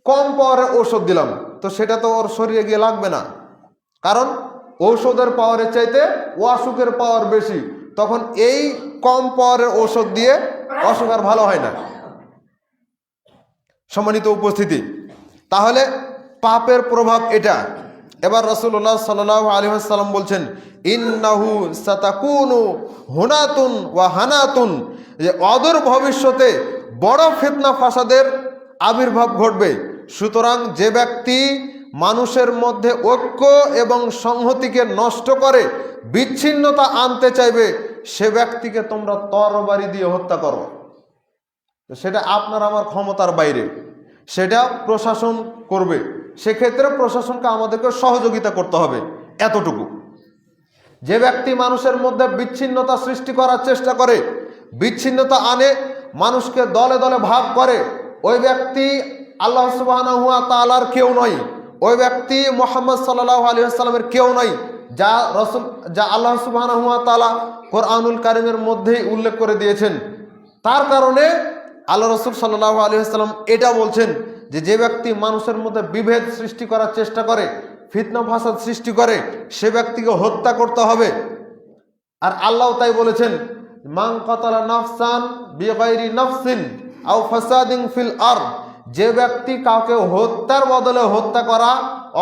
কম পাওয়ারের ঔষধ দিলাম, তো সেটা তো ওর শরীরে গিয়ে লাগবে না, কারণ ঔষধের পাওয়ারের চাইতে অসুখের পাওয়ার বেশি। তখন এই কম পাওয়ারের ঔষধ দিয়ে অসুখ আর ভালো হয় না। সম্মানিত উপস্থিতি, তাহলে পাপের প্রভাব এটা। এবার রাসূলুল্লাহ সাল্লাল্লাহু আলাইহি ওয়াসাল্লাম বলছেন, ইন্নাহু সাতাকুনু হুনাতুন ওয়া হানাতুন, যে অদূর ভবিষ্যতে বড় ফিতনা ফাসাদের আবির্ভাব ঘটবে। সুতরাং যে ব্যক্তি মানুষের মধ্যে ঐক্য এবং সংহতিকে নষ্ট করে বিচ্ছিন্নতা আনতে চাইবে, সে ব্যক্তিকে তোমরা তরবারি দিয়ে হত্যা করো। সেটা আপনার আমার ক্ষমতার বাইরে, সেটা প্রশাসন করবে। সেক্ষেত্রে প্রশাসনকে আমাদেরকে সহযোগিতা করতে হবে, এতটুকু। যে ব্যক্তি মানুষের মধ্যে বিচ্ছিন্নতা সৃষ্টি করার চেষ্টা করে, বিচ্ছিন্নতা আনে, মানুষকে দলে দলে ভাগ করে, ওই ব্যক্তি আল্লাহ সুবহানাহু ওয়া তাআলার কেউ নয়, ওই ব্যক্তি মুহাম্মদ সাল্লাল্লাহু আলাইহি ওয়াসাল্লামের কেউ নয়, যা আল্লাহ সুবহানাহু ওয়া তাআলা কোরআনুল কারীমের মধ্যেই উল্লেখ করে দিয়েছেন। তার কারণে আল্লাহ রাসূল সাল্লাল্লাহু আলাইহি ওয়াসাল্লাম এটা বলছেন যে ব্যক্তি মানুষের মধ্যে বিভেদ সৃষ্টি করার চেষ্টা করে, ফিতনা ফাসাদ সৃষ্টি করে, সে ব্যক্তিকে হত্যা করতে হবে। আর আল্লাহ তাই বলেছেন, মান কাতালা নাফসান বিগাইরি নাফসিন আও ফাসাদিন ফিল আরদ, যে ব্যক্তি কাউকে হত্যার বদলে হত্যা করা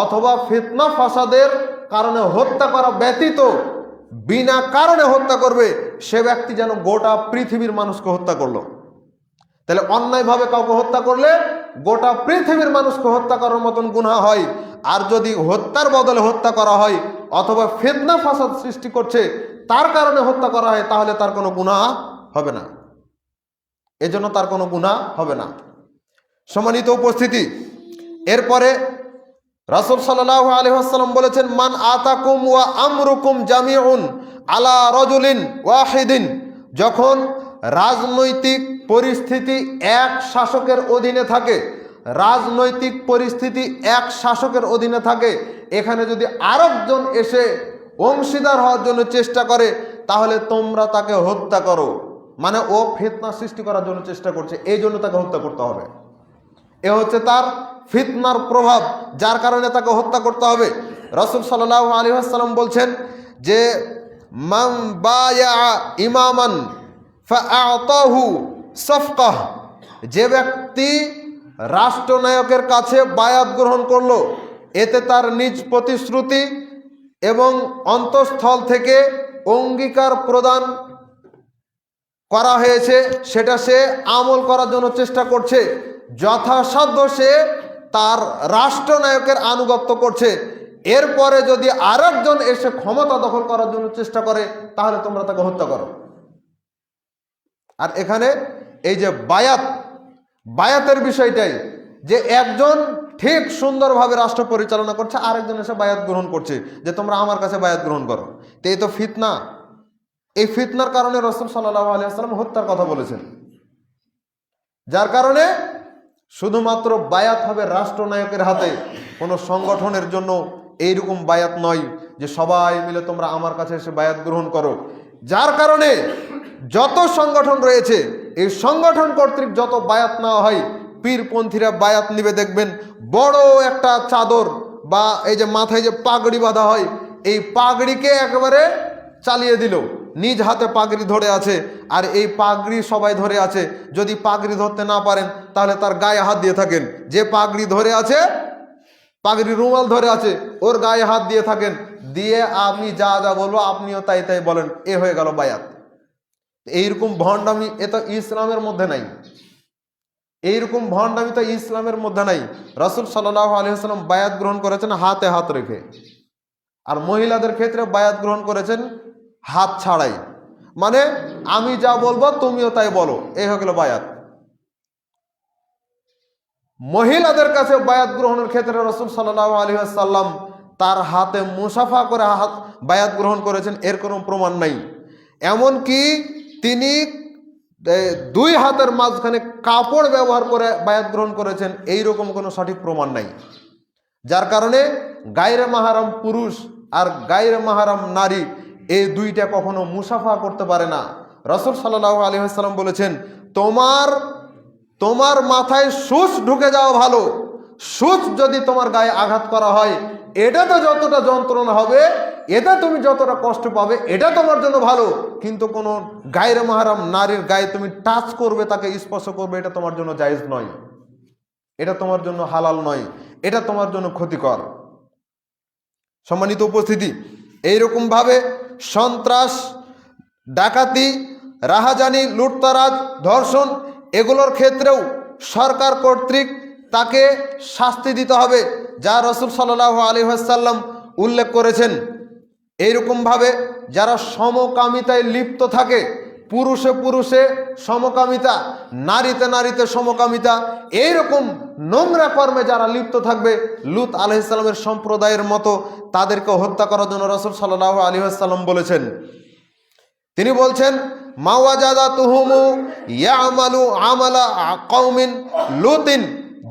অথবা ফিতনা ফাসাদের কারণে হত্যা করা ব্যতীত বিনা কারণে হত্যা করবে, সে ব্যক্তি যেন গোটা পৃথিবীর মানুষকে হত্যা করলো। তাহলে অন্যায়ভাবে কাউকে হত্যা করলে গোটা পৃথিবীর মানুষকে হত্যা করার মতন গুনাহ হয়। আর যদি হত্যার বদলে হত্যা করা হয় অথবা ফিতনা ফাসাদ সৃষ্টি করছে তার কারণে হত্যা করা হয়, তাহলে তার কোনো গুনাহ হবে না, এজন্য তার কোনো গুনাহ হবে না। সম্মানিত উপস্থিতি, এরপরে রাসূল সাল্লাল্লাহু আলাইহি ওয়াসাল্লাম বলেছেন, মান আতাকুম ওয়া আমরুকুম জামিউন আলা রাজুলিন ওয়াহিদিন, যখন রাজনৈতিক পরিস্থিতি এক শাসকের অধীনে থাকে, রাজনৈতিক পরিস্থিতি এক শাসকের অধীনে থাকে, এখানে যদি আরেকজন এসে অংশীদার হওয়ার জন্য চেষ্টা করে, তাহলে তোমরা তাকে হত্যা করো। মানে ও ফিতনা সৃষ্টি করার জন্য চেষ্টা করছে, এই জন্য তাকে হত্যা করতে হবে। এ হচ্ছে তার ফিতনার প্রভাব, যার কারণে তাকে হত্যা করতে হবে। রাসূল সাল্লাল্লাহু আলাইহি ওয়াসাল্লাম বলছেন যে মান বায়া ইমামান ফাআতাহু সাফকাহ, যে ব্যক্তি রাষ্ট্রনায়কের কাছে বায়াত গ্রহণ করলো, এতে তার নিজ প্রতিশ্রুতি এবং অন্তঃস্থল থেকে অঙ্গীকার প্রদান করা হয়েছে, সেটা সে আমল করার জন্য চেষ্টা করছে, যথাসাধ্য সে তার রাষ্ট্রনায়কের আনুগত্য করছে। এরপরে যদি আরেকজন এসে ক্ষমতা দখল করার জন্য চেষ্টা করে, তাহলে তোমরা তাকে হত্যা করো। আর এখানে এই যে বায়াতের বিষয়টাই, যে একজন ঠিক সুন্দরভাবে রাষ্ট্র পরিচালনা করছে, আরেকজন এসে বায়াত গ্রহণ করছে যে তোমরা আমার কাছে বায়াত গ্রহণ করো। তো এই তো ফিতনা, এই ফিতনার কারণে রাসূল সাল্লাল্লাহু আলাইহি ওয়াসাল্লাম হত্যার কথা বলেছেন। যার কারণে শুধুমাত্র বায়াত হবে রাষ্ট্রনায়কের হাতে, কোনো সংগঠনের জন্য এইরকম বায়াত নয় যে সবাই মিলে তোমরা আমার কাছে এসে বায়াত গ্রহণ করো। যার কারণে যত সংগঠন রয়েছে, এই সংগঠন কর্তৃক যত বায়াত নেওয়া হয়, পীরপন্থীরা বায়াত নিবে, দেখবেন বড় একটা চাদর বা এই যে মাথায় যে পাগড়ি বাঁধা হয়, এই পাগড়িকে একেবারে চালিয়ে দিল, নিজ হাতে পাগড়ি ধরে আছে, আর এই পাগড়ি সবাই ধরে আছে। যদি পাগড়ি ধরতে না পারেন, তাহলে তার গায়ে হাত দিয়ে থাকেন। যে পাগড়ি ধরে আছে, পাগড়ি রুমাল ধরে আছে, ওর গায়ে হাত দিয়ে থাকেন, দিয়ে আমি যা যা বলবো আপনিও তাই তাই বলেন, এ হয়ে গেল বায়াত। এইরকম ভণ্ডামি এ তো ইসলামের মধ্যে নাই, এইরকম ভণ্ডামি তো ইসলামের মধ্যে নাই। রাসূল সাল্লাল্লাহু আলাইহি ওয়াসাল্লাম বায়াত গ্রহণ করেছেন হাতে হাত রেখে, আর মহিলাদের ক্ষেত্রে বায়াত গ্রহণ করেছেন হাত ছাড়াই। মানে আমি যা বলবো তুমিও তাই বলো, এই হয়ে গেল বায়াত। মহিলাদের কাছে বায়াত গ্রহণের ক্ষেত্রে রাসূল সাল্লাল্লাহু আলাইহি ওয়াসাল্লাম তার হাতে মুসাফা করে বায়াত গ্রহণ করেছেন, এর কোনো প্রমাণ নাই। এমনকি তিনি দুই হাতের মাঝখানে কাপড় ব্যবহার করে বায়াত গ্রহণ করেছেন, এইরকম কোনো সঠিক প্রমাণ নাই। যার কারণে গায়রে মাহরাম পুরুষ আর গায়রে মাহরাম নারী এই দুইটা কখনো মুসাফা করতে পারে না। রাসূল সাল্লাল্লাহু আলাইহি ওয়াসাল্লাম বলেছেন, তোমার মাথায় সূচ ঢুকে যাওয়া ভালো, সূচ যদি তোমার গায়ে আঘাত করা হয়, এটা তো যতটা যন্ত্রণা হবে, এটা তুমি যতটা কষ্ট পাবে, এটা তোমার জন্য ভালো, কিন্তু কোনো গায়রে মাহরাম নারীর গায়ে তুমি টাচ করবে, তাকে স্পর্শ করবে, এটা তোমার জন্য জায়েজ নয়। এটা তোমার জন্য হালাল নয়, এটা তোমার জন্য ক্ষতিকর। সম্মানিত উপস্থিতি, এইরকমভাবে সন্ত্রাস, ডাকাতি, রাহাজানি, লুটতরাজ, ধর্ষণ এগুলোর ক্ষেত্রেও সরকার কর্তৃক তাকে শাস্তি দিতে হবে, যা রাসূল সাল্লাল্লাহু আলাইহি ওয়াসাল্লাম উল্লেখ করেছেন। এইরকমভাবে যারা সমকামিতায় লিপ্ত থাকে, পুরুষে পুরুষে সমকামিতা, নারীতে নারীতে সমকামিতা, এইরকম নোংরা কর্মে যারা লিপ্ত থাকবে, লূত আলাইহিস সালামের সম্প্রদায়ের মতো তাদেরকে হত্যা করার জন্য রাসূল সাল্লাল্লাহু আলাইহি ওয়াসাল্লাম বলেছেন। তিনি বলছেন, মাওয়াজাদাতুহুমু ইয়ামালু আমালা কওমিন লুতিন,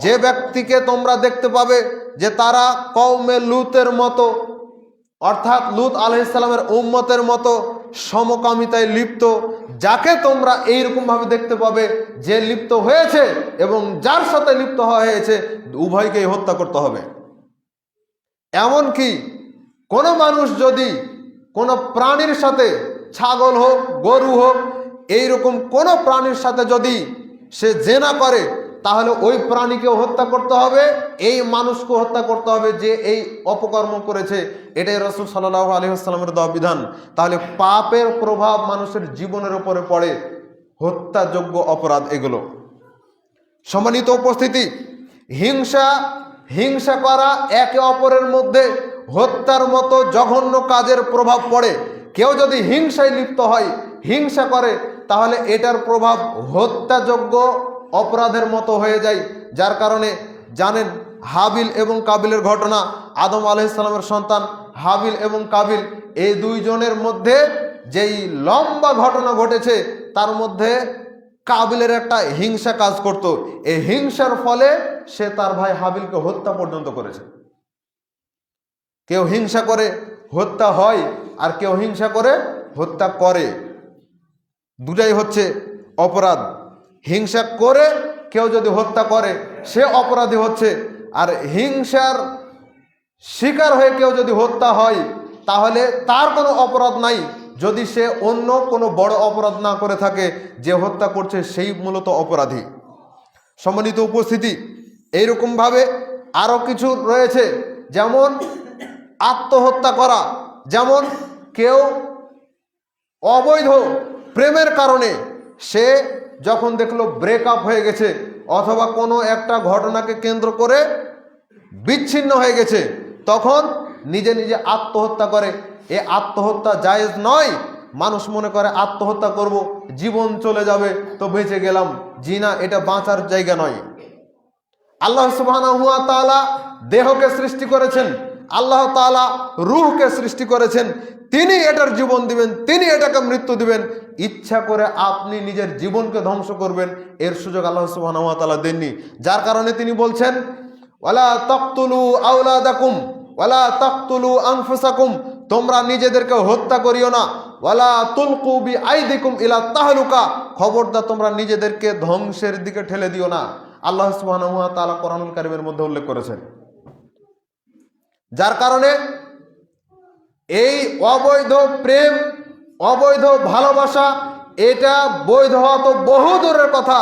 যে ব্যক্তিকে তোমরা দেখতে পাবে যে তারা কওমে লুতের মতো, অর্থাৎ লূত আলাইহিস সালামের উম্মতের মতো সমকামিতায় লিপ্ত, যাকে তোমরা এইরকমভাবে দেখতে পাবে যে লিপ্ত হয়েছে এবং যার সাথে লিপ্ত হওয়া হয়েছে, উভয়কেই হত্যা করতে হবে। এমনকি কোনো মানুষ যদি কোনো প্রাণীর সাথে, ছাগল হোক, গরু হোক, এইরকম কোনো প্রাণীর সাথে যদি সে জেনা করে, তাহলে ওই প্রাণীকেও হত্যা করতে হবে, এই মানুষকে হত্যা করতে হবে যে এই অপকর্ম করেছে। এটাই রাসূল সাল্লাল্লাহু আলাইহি ওয়াসাল্লামের দেওয়া বিধান। তাহলে পাপের প্রভাব মানুষের জীবনের উপরে পড়ে, হত্যাযোগ্য অপরাধ এগুলো। সম্মানিত উপস্থিতি, হিংসা করা, একে অপরের মধ্যে হত্যার মতো জঘন্য কাজের প্রভাব পড়ে। কেউ যদি হিংসায় লিপ্ত হয়, হিংসা করে, তাহলে এটার প্রভাব হত্যাযোগ্য অপরাধের মতো হয়ে যায়। যার কারণে জানেন হাবিল এবং কাবিলের ঘটনা, আদম আলাইহিস সালামের সন্তান হাবিল এবং কাবিল, এই দুইজনের মধ্যে যেই লম্বা ঘটনা ঘটেছে, তার মধ্যে কাবিলের একটা হিংসা কাজ করত। এই হিংসার ফলে সে তার ভাই হাবিলকে হত্যা পর্যন্ত করেছে। কেউ হিংসা করে হত্যা হয়, আর কেউ হিংসা করে হত্যা করে, দুটাই হচ্ছে অপরাধ। হিংসা করে কেউ যদি হত্যা করে সে অপরাধী হচ্ছে, আর হিংসার শিকার হয়ে কেউ যদি হত্যা হয় তাহলে তার কোনো অপরাধ নাই, যদি সে অন্য কোনো বড় অপরাধ না করে থাকে। যে হত্যা করছে সেই মূলত অপরাধী। সম্মানিত উপস্থিতি, এইরকমভাবে আরও কিছু রয়েছে, যেমন আত্মহত্যা করা। যেমন কেউ অবৈধ প্রেমের কারণে সে যখন দেখলো ব্রেকআপ হয়ে গেছে, অথবা কোনো একটা ঘটনাকে কেন্দ্র করে বিচ্ছিন্ন হয়ে গেছে, তখন নিজে নিজে আত্মহত্যা করে। এ আত্মহত্যা জায়েজ নয়। মানুষ মনে করে আত্মহত্যা করব, জীবন চলে যাবে তো বেঁচে গেলাম। জিনা এটা বাঁচার জায়গা নয়। আল্লাহ সুবহানাহু ওয়া তাআলা দেহকে সৃষ্টি করেছেন, আল্লাহ তাআলা রূহকে সৃষ্টি করেছেন, তিনি এটার জীবন দিবেন, তিনি এটাকে মৃত্যু দিবেন। ইচ্ছা করে আপনি নিজের জীবনকে ধ্বংস করবেন, এর সুযোগ আল্লাহ সুবহানাহু ওয়া তাআলা দেননি। যার কারণে তিনি বলছেন, ওয়ালা তাকতুলু আওলাদাকুম ওয়ালা তাকতুলু আনফুসাকুম, তোমরা নিজেদেরকে হত্যা করিও না। ওয়ালা তুলকু বিআইদিকুম ইলা তাহলুকা, খবরদার তোমরা নিজেদেরকে ধ্বংসের দিকে ঠেলে দিও না। আল্লাহ সুবহানাহু ওয়া তাআলা কোরআনুল কারীমের মধ্যে উল্লেখ করেছেন। যার কারণে এই অবৈধ প্রেম, অবৈধ ভালোবাসা, এটা বৈধ হওয়া তো বহু দূরের কথা,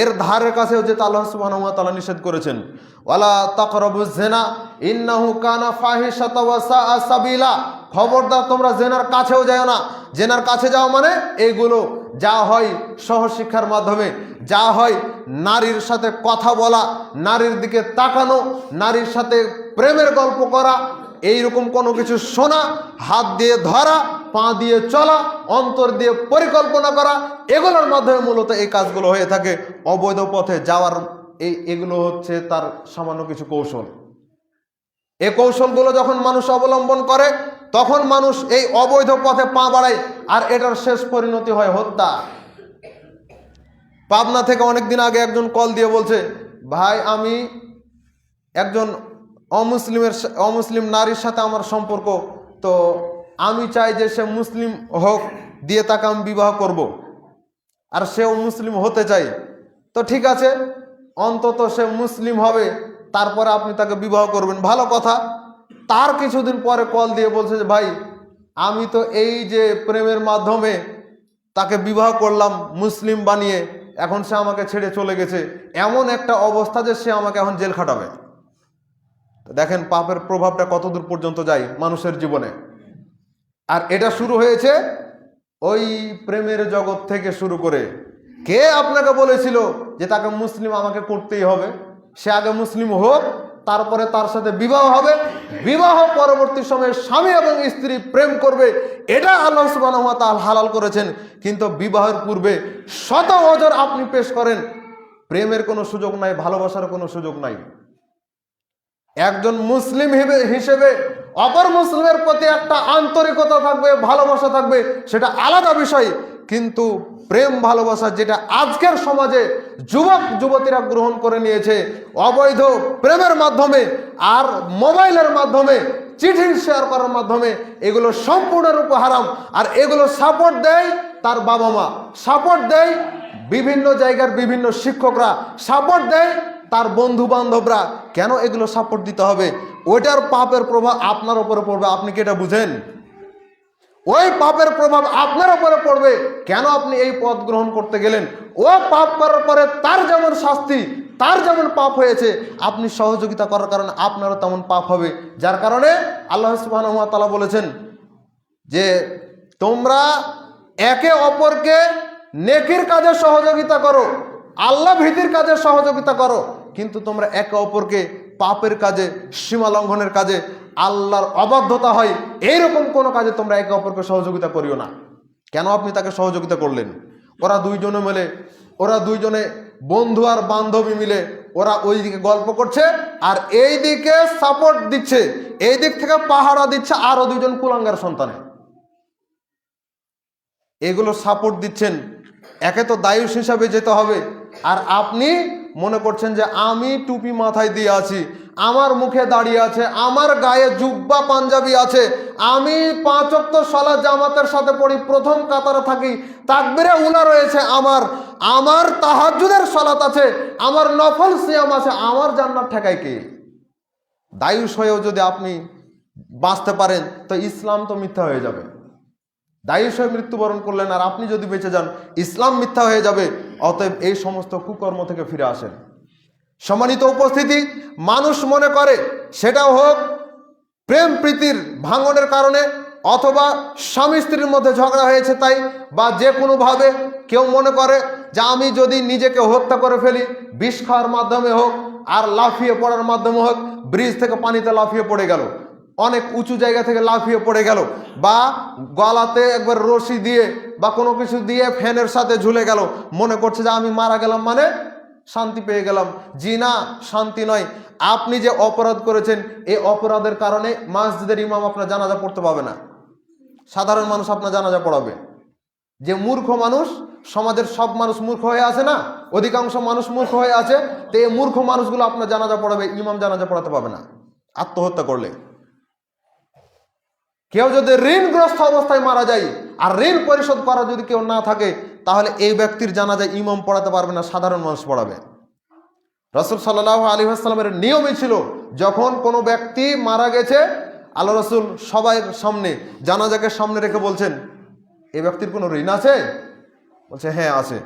এর ধারের কাছেও যেটা আল্লাহ সুবহানাহু ওয়া তাআলা নিষেধ করেছেন। ওয়ালা তাকরাবুজ জিনা ইন্নাহু কানা ফাহিশাতা ওয়া সাআ সাবিলা, খবরদার তোমরা জেনার কাছেও যাও না। জেনার কাছে যাও মানে এইগুলো যা হয় সহশিক্ষার মাধ্যমে, যা হয় নারীর সাথে কথা বলা, নারীর দিকে তাকানো, নারীর সাথে প্রেমের গল্প করা, এইরকম কোনো কিছু শোনা, হাত দিয়ে ধরা, পা দিয়ে চলা, অন্তর দিয়ে পরিকল্পনা করা, এগুলোর মাধ্যমে মূলত এই কাজগুলো হয়ে থাকে। অবৈধ পথে যাওয়ার এগুলো হচ্ছে তার সামান্য কিছু কৌশল। এই কৌশলগুলো যখন মানুষ অবলম্বন করে, তখন মানুষ এই অবৈধ পথে পা বাড়ায়, আর এটার শেষ পরিণতি হয় হত্যা। পাবনা থেকে অনেকদিন আগে একজন কল দিয়ে বলছে, ভাই আমি একজন অমুসলিম নারীর সাথে আমার সম্পর্ক, তো আমি চাই যে সে মুসলিম হোক, দিয়ে তাকে আমি বিবাহ করব, আর সেও মুসলিম হতে চাই। তো ঠিক আছে, অন্তত সে মুসলিম হবে, তারপরে আপনি তাকে বিবাহ করবেন, ভালো কথা। তার কিছুদিন পরে কল দিয়ে বলছে যে ভাই আমি তো এই যে প্রেমের মাধ্যমে তাকে বিবাহ করলাম মুসলিম বানিয়ে, এখন সে আমাকে ছেড়ে চলে গেছে, এমন একটা অবস্থা যে সে আমাকে এখন জেল খাটাবে। দেখেন পাপের প্রভাবটা কতদূর পর্যন্ত যায় মানুষের জীবনে। আর এটা শুরু হয়েছে ওই প্রেমের জগৎ থেকে শুরু করে। কে আপনাকে বলেছিল যে তাকে মুসলিম আমাকে করতেই হবে? সে আগে মুসলিম হোক, তারপরে তার সাথে বিবাহ হবে, বিবাহ পরবর্তী সময়ে স্বামী এবং স্ত্রী প্রেম করবে, এটা আল্লাহ সুবহানাহু ওয়া তাআলা হালাল করেছেন। কিন্তু বিবাহের পূর্বে শত ওজর আপনি পেশ করেন, প্রেমের কোনো সুযোগ নাই, ভালোবাসার কোনো সুযোগ নাই। একজন মুসলিম হিসেবে অপর মুসলিমের প্রতি একটা আন্তরিকতা থাকবে, ভালোবাসা থাকবে, সেটা আলাদা বিষয়। কিন্তু প্রেম ভালোবাসা যেটা আজকের সমাজে যুবক যুবতীরা গ্রহণ করে নিয়েছে অবৈধ প্রেমের মাধ্যমে আর মোবাইলের মাধ্যমে, চিঠি শেয়ার করার মাধ্যমে, এগুলো সম্পূর্ণরূপে হারাম। আর এগুলো সাপোর্ট দেয় তার বাবা মা, সাপোর্ট দেয় বিভিন্ন জায়গার বিভিন্ন শিক্ষকরা, সাপোর্ট দেয় তার বন্ধু বান্ধবরা। কেন এগুলো সাপোর্ট দিতে হবে? ওইটার পাপের প্রভাব আপনার উপরে পড়বে, আপনি কি এটা বুঝেন? ওই পাপের প্রভাব আপনার উপরে পড়বে। কেন আপনি এই পথ গ্রহণ করতে গেলেন? ও পাপ করার পরে তার যেমন শাস্তি, তার যেমন পাপ হয়েছে, আপনি সহযোগিতা করার কারণে আপনারও তেমন পাপ হবে। যার কারণে আল্লাহ সুবহানাহু ওয়া তাআলা বলেছেন যে তোমরা একে অপরকে নেকির কাজে সহযোগিতা করো, আল্লাহ ভীতির কাজে সহযোগিতা করো, কিন্তু তোমরা একে অপরকে পাপের কাজে, সীমা লঙ্ঘনের কাজে, আল্লাহর অবাধ্যতা হয় এইরকম কোনো কাজে তোমরা একে অপরকে সহযোগিতা করিও না। কেন আপনি তাকে সহযোগিতা করলেন? ওরা দুইজনে বন্ধু আর বান্ধবী মিলে ওরা ওই দিকে গল্প করছে আর এই দিকে সাপোর্ট দিচ্ছে, এই দিক থেকে পাহারা দিচ্ছে আরো দুইজন কুলাঙ্গার সন্তানে। এগুলো সাপোর্ট দিচ্ছেন, একে তো দায়ুষ হিসাবে যেতে হবে, আর আপনি মনে করছেন যে আমি টুপি মাথায় দিয়ে আছি, আমার মুখে দাঁড়িয়ে আছে, আমার গায়ে জুব্বা পাঞ্জাবি আছে, আমি 5 ওয়াক্ত সালাত জামাতের সাথে পড়ি, প্রথম কাতারে থাকি, তাকবীরে উলা রয়েছে আমার তাহাজ্জুদের সালাত আছে, আমার নফল সিয়াম আছে, আমার জান্নাত ঠেকায় কে? দায়ুষ হয়েও যদি আপনি বাঁচতে পারেন তো ইসলাম তো মিথ্যা হয়ে যাবে। দায়ুষ হয়ে মৃত্যুবরণ করলেন আর আপনি যদি বেঁচে যান, ইসলাম মিথ্যা হয়ে যাবে। অতএব এই সমস্ত কুকর্ম থেকে ফিরে আসেন। সম্মানিত উপস্থিতি, মানুষ মনে করে সেটা হোক প্রেম প্রীতির ভাঙনের কারণে, অথবা স্বামী স্ত্রীর মধ্যে ঝগড়া হয়েছে তাই, বা যে কোনোভাবে কেউ মনে করে যে আমি যদি নিজেকে হত্যা করে ফেলি, বিষ খাওয়ার মাধ্যমে হোক আর লাফিয়ে পড়ার মাধ্যমে হোক, ব্রিজ থেকে পানিতে লাফিয়ে পড়ে গেল, অনেক উঁচু জায়গা থেকে লাফিয়ে পড়ে গেল, বা গলাতে একবার রশি দিয়ে বা কোনো কিছু দিয়ে ফ্যানের সাথে ঝুলে গেল, মনে করছে যে আমি মারা গেলাম মানে শান্তি পেয়ে গেলাম। জি না, শান্তি নয়। আপনি যে অপরাধ করেছেন, এই অপরাধের কারণে মসজিদের ইমাম আপনার জানাজা পড়তে পাবে না, সাধারণ মানুষ আপনার জানাজা পড়াবে। যে মূর্খ মানুষ, সমাজের সব মানুষ মূর্খ হয়ে আছে না, অধিকাংশ মানুষ মূর্খ হয়ে আছে, তো এই মূর্খ মানুষগুলো আপনার জানাজা পড়াবে, ইমাম জানাজা পড়াতে পাবে না আত্মহত্যা করলে। কেউ যদি ঋণগ্রস্ত অবস্থায় মারা যায় আর ঋণ পরিশোধ করা যদি কেউ না থাকে, তাহলে এই ব্যক্তির জানাজায় ইমাম পড়াতে পারবে না, সাধারণ মানুষ পড়াবে। রাসূল সাল্লাল্লাহু আলাইহি ওয়াসাল্লামের নিয়মই ছিল, যখন কোনো ব্যক্তি মারা গেছে, আল্লাহ রাসূল সবাই সামনে জানাজাকে সামনে রেখে বলছেন, এই ব্যক্তির কোনো ঋণ আছে? বলছে হ্যাঁ আছে।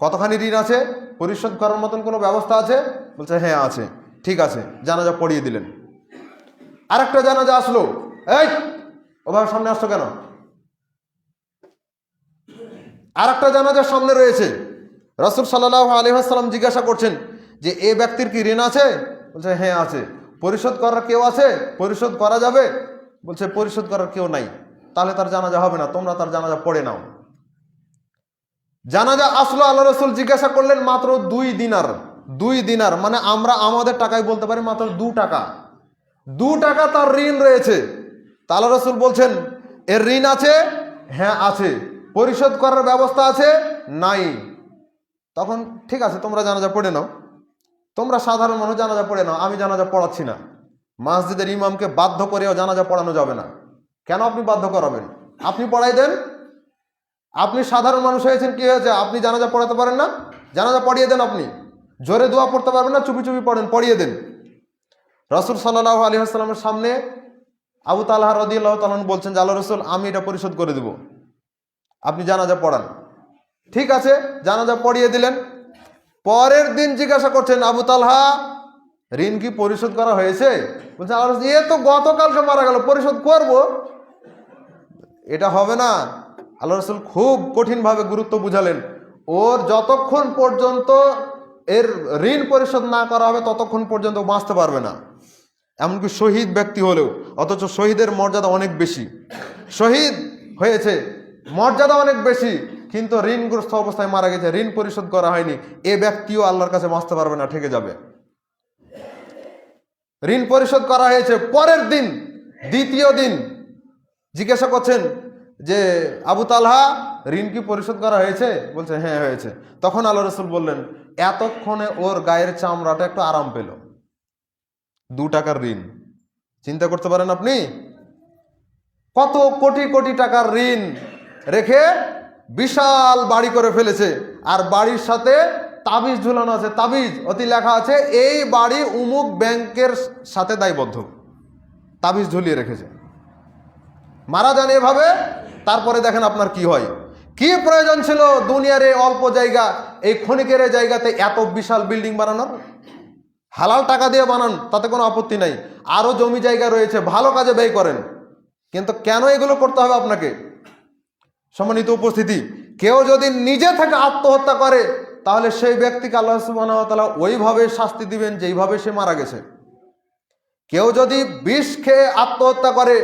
কতখানি ঋণ আছে? পরিশোধ করার মতন কোনো ব্যবস্থা আছে? বলছে হ্যাঁ আছে। ঠিক আছে, জানাজা পড়িয়ে দিলেন। আরেকটা জানাজা আসলো, এই ওভাবে সামনে আসছো কেন? আরেকটা জানাজার সামনে রয়েছে, রাসূল সাল্লাল্লাহু আলাইহি ওয়াসাল্লাম জিজ্ঞাসা করছেন যে এই ব্যক্তির কি ঋণ আছে? বলছে হ্যাঁ আছে। পরিশোধ করার কেউ আছে? পরিশোধ করা যাবে? বলছে পরিশোধ করার কেউ নাই। তাহলে তার জানাজা হবে না, তোমরা তার জানাজা পড়ে নাও। জানাজা আসলো, আল্লাহ রাসূল জিজ্ঞাসা করলেন মাত্র 2 দিনার। 2 দিনার মানে আমরা আমাদের টাকায় বলতে পারি মাত্র 2 টাকা। 2 টাকা তার ঋণ রয়েছে। তা আল্লাহ রাসূল বলছেন এর ঋণ আছে? হ্যাঁ আছে। পরিশোধ করার ব্যবস্থা আছে? নাই। তখন ঠিক আছে, তোমরা জানাজা পড়ে নাও, তোমরা সাধারণ মানুষ জানাজা পড়ে নাও, আমি জানাজা পড়াচ্ছি না। মসজিদের ইমামকে বাধ্য করেও জানাজা পড়ানো যাবে না। কেন আপনি বাধ্য করাবেন? আপনি পড়াই দেন। আপনি সাধারণ মানুষ হয়েছেন, কি হয়েছে? আপনি জানাজা পড়াতে পারেন না? জানাজা পড়িয়ে দেন। আপনি জোরে দোয়া পড়তে পারবেন না, চুপি চুপি পড়েন, পড়িয়ে দেন। রাসূল সাল্লাল্লাহু আলাইহি ওয়াসাল্লামের সামনে আবু তালহা রাদিয়াল্লাহু তাআলা বলছেন যে আল্লাহ রাসূল আমি এটা পরিশোধ করে দেব, আপনি জানাজা পড়ান। ঠিক আছে, জানাজা পড়িয়ে দিলেন। পরের দিন জিজ্ঞাসা করছেন, আবু তালহা ঋণ কি পরিশোধ করা হয়েছে? বলছে আল্লাহ রাসূল, এ তো গতকালকে মারা গেল, পরিশোধ করব? এটা হবে না। আল্লাহ রাসূল খুব কঠিনভাবে গুরুত্ব বুঝালেন, ওর যতক্ষণ পর্যন্ত এর ঋণ পরিশোধ না করা হবে ততক্ষণ পর্যন্ত বাঁচতে পারবে না। এমনকি শহীদ ব্যক্তি হলেও, অথচ শহীদের মর্যাদা অনেক বেশি, শহীদ হয়েছে, মর্যাদা অনেক বেশি, কিন্তু ঋণগ্রস্ত অবস্থায় মারা গেছে, ঋণ পরিশোধ করা হয়নি, এ ব্যক্তিও আল্লাহর কাছে বাঁচতে পারবে না, ঠেকে যাবে। ঋণ পরিশোধ করা হয়েছে, পরের দিন দ্বিতীয় দিন জিজ্ঞাসা করছেন যে আবু তালহা ঋণ কি পরিশোধ করা হয়েছে? বলছে হ্যাঁ হয়েছে। তখন আল্লাহ রাসূল বললেন, এতক্ষণে ওর গায়ের চামড়াটা একটু আরাম পেল। 2 টাকার ঋণ, চিন্তা করতে পারেন আপনি? কত কোটি কোটি টাকার ঋণ রেখে বিশাল বাড়ি করে ফেলেছে, আর বাড়ির সাথে তাবিজ ঝুলানো আছে, তাবিজ অতি লেখা আছে এই বাড়ি উমুক ব্যাংকের সাথে দায়বদ্ধ, তাবিজ ঝুলিয়ে রেখেছে। মারা যান এভাবে, তারপরে দেখেন আপনার কি হয়। কি প্রয়োজন ছিল দুনিয়ার এই অল্প জায়গা, এই ক্ষণিকের জায়গাতে এত বিশাল বিল্ডিং বানানোর? হালাল টাকা দিয়ে বানান, তাতে কোনো আপত্তি নাই, আরো জমি জায়গা রয়েছে, ভালো কাজে ব্যয় করেন, কিন্তু কেন এগুলো করতে হবে আপনাকে? সম্মানিত উপস্থিতি, কেউ যদি নিজে থেকে আত্মহত্যা করে তাহলে সেই ব্যক্তিকে আল্লাহ সুবহানাহু ওয়া তাআলা ওইভাবে শাস্তি দিবেন যেইভাবে সে মারা গেছে। কেউ যদি বিষ খেয়ে আত্মহত্যা করে,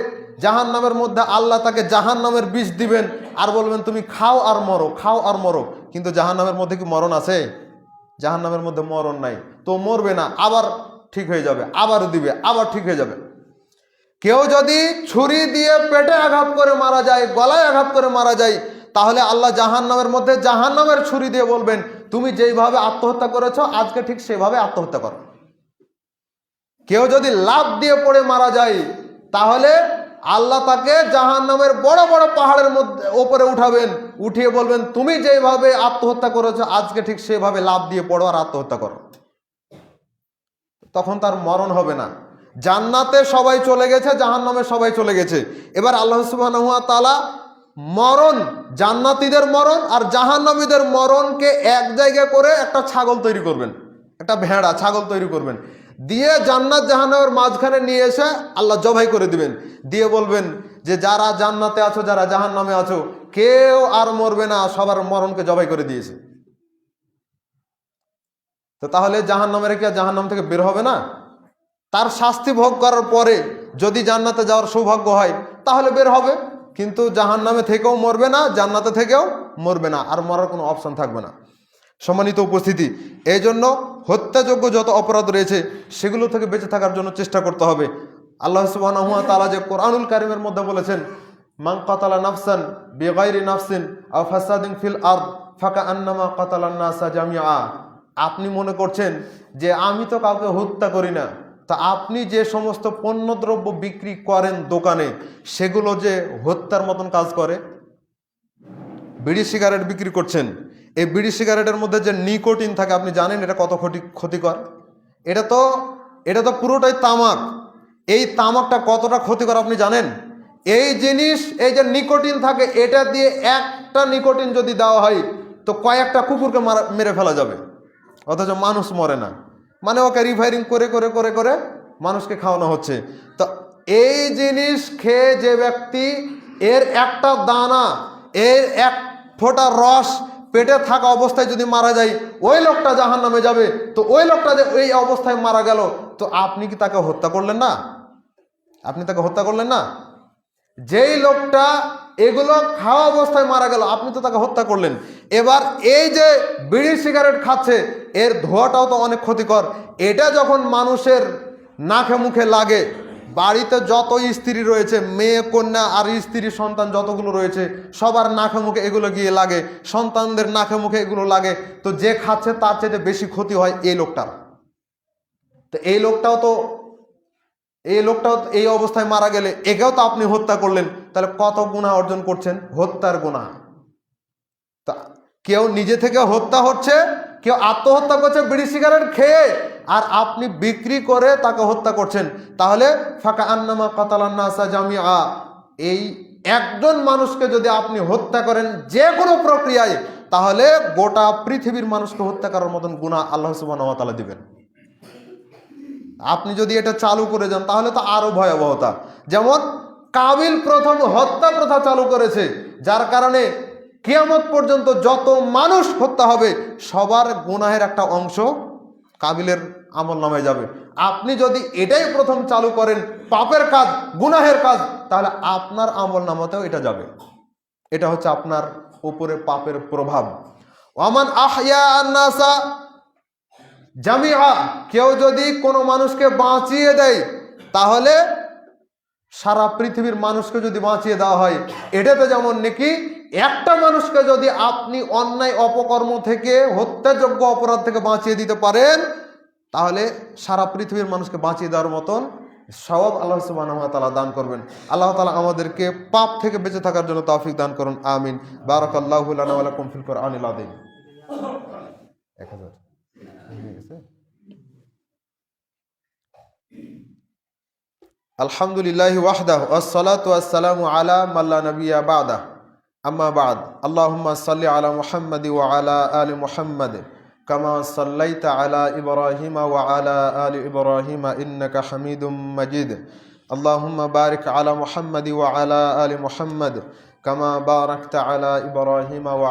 জাহান্নামের মধ্যে আল্লাহ তাকে জাহান্নামের বিষ দিবেন আর বলবেন তুমি খাও আর মরো, খাও আর মরো। কিন্তু জাহান্নামের মধ্যে কি মরণ আছে? জাহান্নামের মধ্যে মরণ নাই, তো মরবে না, আবার ঠিক হয়ে যাবে, আবার দিবে, আবার ঠিক হয়ে যাবে। কেউ যদি ছুরি দিয়ে পেটে আঘাত করে মারা যায়, গলায় আঘাত করে মারা যায়, তাহলে আল্লাহ জাহান্নামের মধ্যে জাহান্নামের ছুরি দিয়ে বলবেন তুমি যেইভাবে আত্মহত্যা করেছো আজকে ঠিক সেভাবে আত্মহত্যা করো। কেউ যদি লাফ দিয়ে পড়ে মারা যায় তাহলে আল্লাহ তাকে জাহান্নামের বড় বড় পাহাড়ের মধ্যে ওপরে উঠাবেন, উঠিয়ে বলবেন তুমি যেভাবে আত্মহত্যা করেছো আজকে ঠিক সেভাবে লাফ দিয়ে পড়ো আর আত্মহত্যা করো। তখন তার মরণ হবে না। জান্নাতে সবাই চলে গেছে, জাহান্নামে সবাই চলে গেছে। এবার আল্লাহ সুবহানাহু ওয়া তাআলা মরণ, জান্নাতীদের মরণ আর জাহান্নামীদের মরণকে এক জায়গায় করে একটা ছাগল তৈরি করবেন, একটা ভেড়া ছাগল তৈরি করবেন, দিয়ে জান্নাত জাহান্নামের মাঝখানে নিয়ে এসে আল্লাহ জবাই করে দিবেন, দিয়ে বলবেন যে যারা জান্নাতে আছো, যারা জাহান্নামে আছো, কেউ আর মরবে না, সবার মরণকে জবাই করে দিয়েছে। তো তাহলে জাহান্নামের কি আর জাহান্নাম থেকে বের হবে না? তার শাস্তি ভোগ করার পরে যদি জান্নাতে যাওয়ার সৌভাগ্য হয় তাহলে বের হবে, কিন্তু জাহান্নামে থেকেও মরবে না, জান্নাতে থেকেও মরবে না, আর মরার কোনো অপশন থাকবে না। সম্মানিত উপস্থিতি, এই জন্য হত্যাযোগ্য যত অপরাধ রয়েছে সেগুলো থেকে বেঁচে থাকার জন্য চেষ্টা করতে হবে। আল্লাহ সুবহানাহু ওয়া তাআলা যে কোরআনুল কারীমের মধ্যে বলেছেন, মান কাতালা নাফসান বিগাইরি নাফসিন আও ফাসাদিন ফিল আরদ ফাকাআন্নামা কাতালান নাসা জামিআ। আপনি মনে করছেন যে আমি তো কাউকে হত্যা করি না, তা আপনি যে সমস্ত পণ্যদ্রব্য বিক্রি করেন দোকানে সেগুলো যে হত্যার মতন কাজ করে। বিড়ি সিগারেট বিক্রি করছেন, এই বিড়ি সিগারেটের মধ্যে যে নিকোটিন থাকে আপনি জানেন এটা কত ক্ষতিকর? এটা তো পুরোটাই তামাক। এই তামাকটা কতটা ক্ষতিকর আপনি জানেন? এই জিনিস, এই যে নিকোটিন থাকে, এটা দিয়ে একটা নিকোটিন যদি দেওয়া হয় তো কয়েকটা কুকুরকে মেরে ফেলা যাবে, অথচ মানুষ মরে না। মানে ওকে রিফাইরিং করে করে করে করে মানুষকে খাওয়ানো হচ্ছে। তো এই জিনিস খেয়ে যে ব্যক্তি এর একটা দানা, এর এক ফোঁটা রস পেটে থাকা অবস্থায় যদি মারা যায়, ওই লোকটা জাহান্নামে যাবে। তো ওই লোকটা যে এই অবস্থায় মারা গেল, তো আপনি কি তাকে হত্যা করলেন না? আপনি তাকে হত্যা করলেন না? যেই লোকটা এগুলো খাওয়া অবস্থায় মারা গেল, আপনি তো তাকে হত্যা করলেন। এবার এই যে বিড়ি সিগারেট খাচ্ছে, এর ধোঁয়াটাও তো অনেক ক্ষতিকর। এটা যখন মানুষের নাকে মুখে লাগে, বাড়িতে যত স্ত্রী রয়েছে, মেয়ে কন্যা আর স্ত্রী সন্তান যতগুলো রয়েছে, সবার নাকে মুখে এগুলো গিয়ে লাগে, সন্তানদের নাকে মুখে এগুলো লাগে। তো যে খাচ্ছে তার চাইতে বেশি ক্ষতি হয় এই লোকটার। তো এই লোকটাও এই অবস্থায় মারা গেলে একেও তো আপনি হত্যা করলেন, তাহলে কত গুনাহ অর্জন করছেন? হত্যার গুনাহ। তা কেউ নিজে থেকে হত্যা হচ্ছে, কেউ আত্মহত্যা করছে বিড়ি সিগারেট খেয়ে, আর আপনি বিক্রি করে তাকে হত্যা করছেন। তাহলে ফাকা আন্নামা কাতালান নাসা জামিআ, এই একজন মানুষকে যদি আপনি হত্যা করেন যে কোনো প্রক্রিয়ায়, তাহলে গোটা পৃথিবীর মানুষকে হত্যা করার মতন গুনাহ আল্লাহ সুবহানাহু ওয়া তাআলা দিবেন। আপনি যদি এটা চালু করে যান তাহলে তো আরো ভয়াবহতা। যেমন কাবিল প্রথম হত্যা প্রথা চালু করেছে, যার কারণে কিয়ামত পর্যন্ত যত মানুষ হত্যা হবে সবার গুনাহের একটা অংশ কাবিলের আমল নামায় যাবে। আপনি যদি এটাই প্রথম চালু করেন, পাপের কাজ, গুনাহের কাজ, তাহলে আপনার আমল নামাতেও এটা যাবে। এটা হচ্ছে আপনার উপরে পাপের প্রভাব। ওয়ামান আহইয়া আন-নাসা জামিআ, কেউ যদি কোনো মানুষকে বাঁচিয়ে দেয় তাহলে সারা পৃথিবীর মানুষকে যদি বাঁচিয়ে দেওয়া হয়, এটাতে যেমন নাকি একটা মানুষকে যদি আপনি অন্যায় অপকর্ম থেকে, হত্যাযোগ্য অপরাধ থেকে বাঁচিয়ে দিতে পারেন, তাহলে সারা পৃথিবীর মানুষকে বাঁচিয়ে দেওয়ার মতন সওয়াব আল্লাহ সুবহানাহু ওয়া তাআলা দান করবেন। আল্লাহ তাআলা আমাদেরকে পাপ থেকে বেঁচে থাকার জন্য তৌফিক দান করুন, আমিন। বারাকাল্লাহু লানা ওয়া লাকুম ফিল কুরআনিল আযীম। 1000 আলহামদুলিল্লাহি ওয়াহদাহু ওয়াসসালাতু ওয়াসসালামু আলা মান লা নাবিয়্যা বা'দাহু, আম্মা বা'দ। আল্লাহুম্মা সাল্লি আলা মুহাম্মাদি ওয়া আলা আলি মুহাম্মাদ কামা সাল্লাইতা আলা ইব্রাহিমা ওয়া আলা আলি ইব্রাহিমা ইন্নাকা হামিদুম মাজিদ। আল্লাহুম্মা বারিক আলা মুহাম্মাদি ওয়া আলা আলি মুহাম্মাদ কামা বারাকতা আলা ইব্রাহিমা ওয়া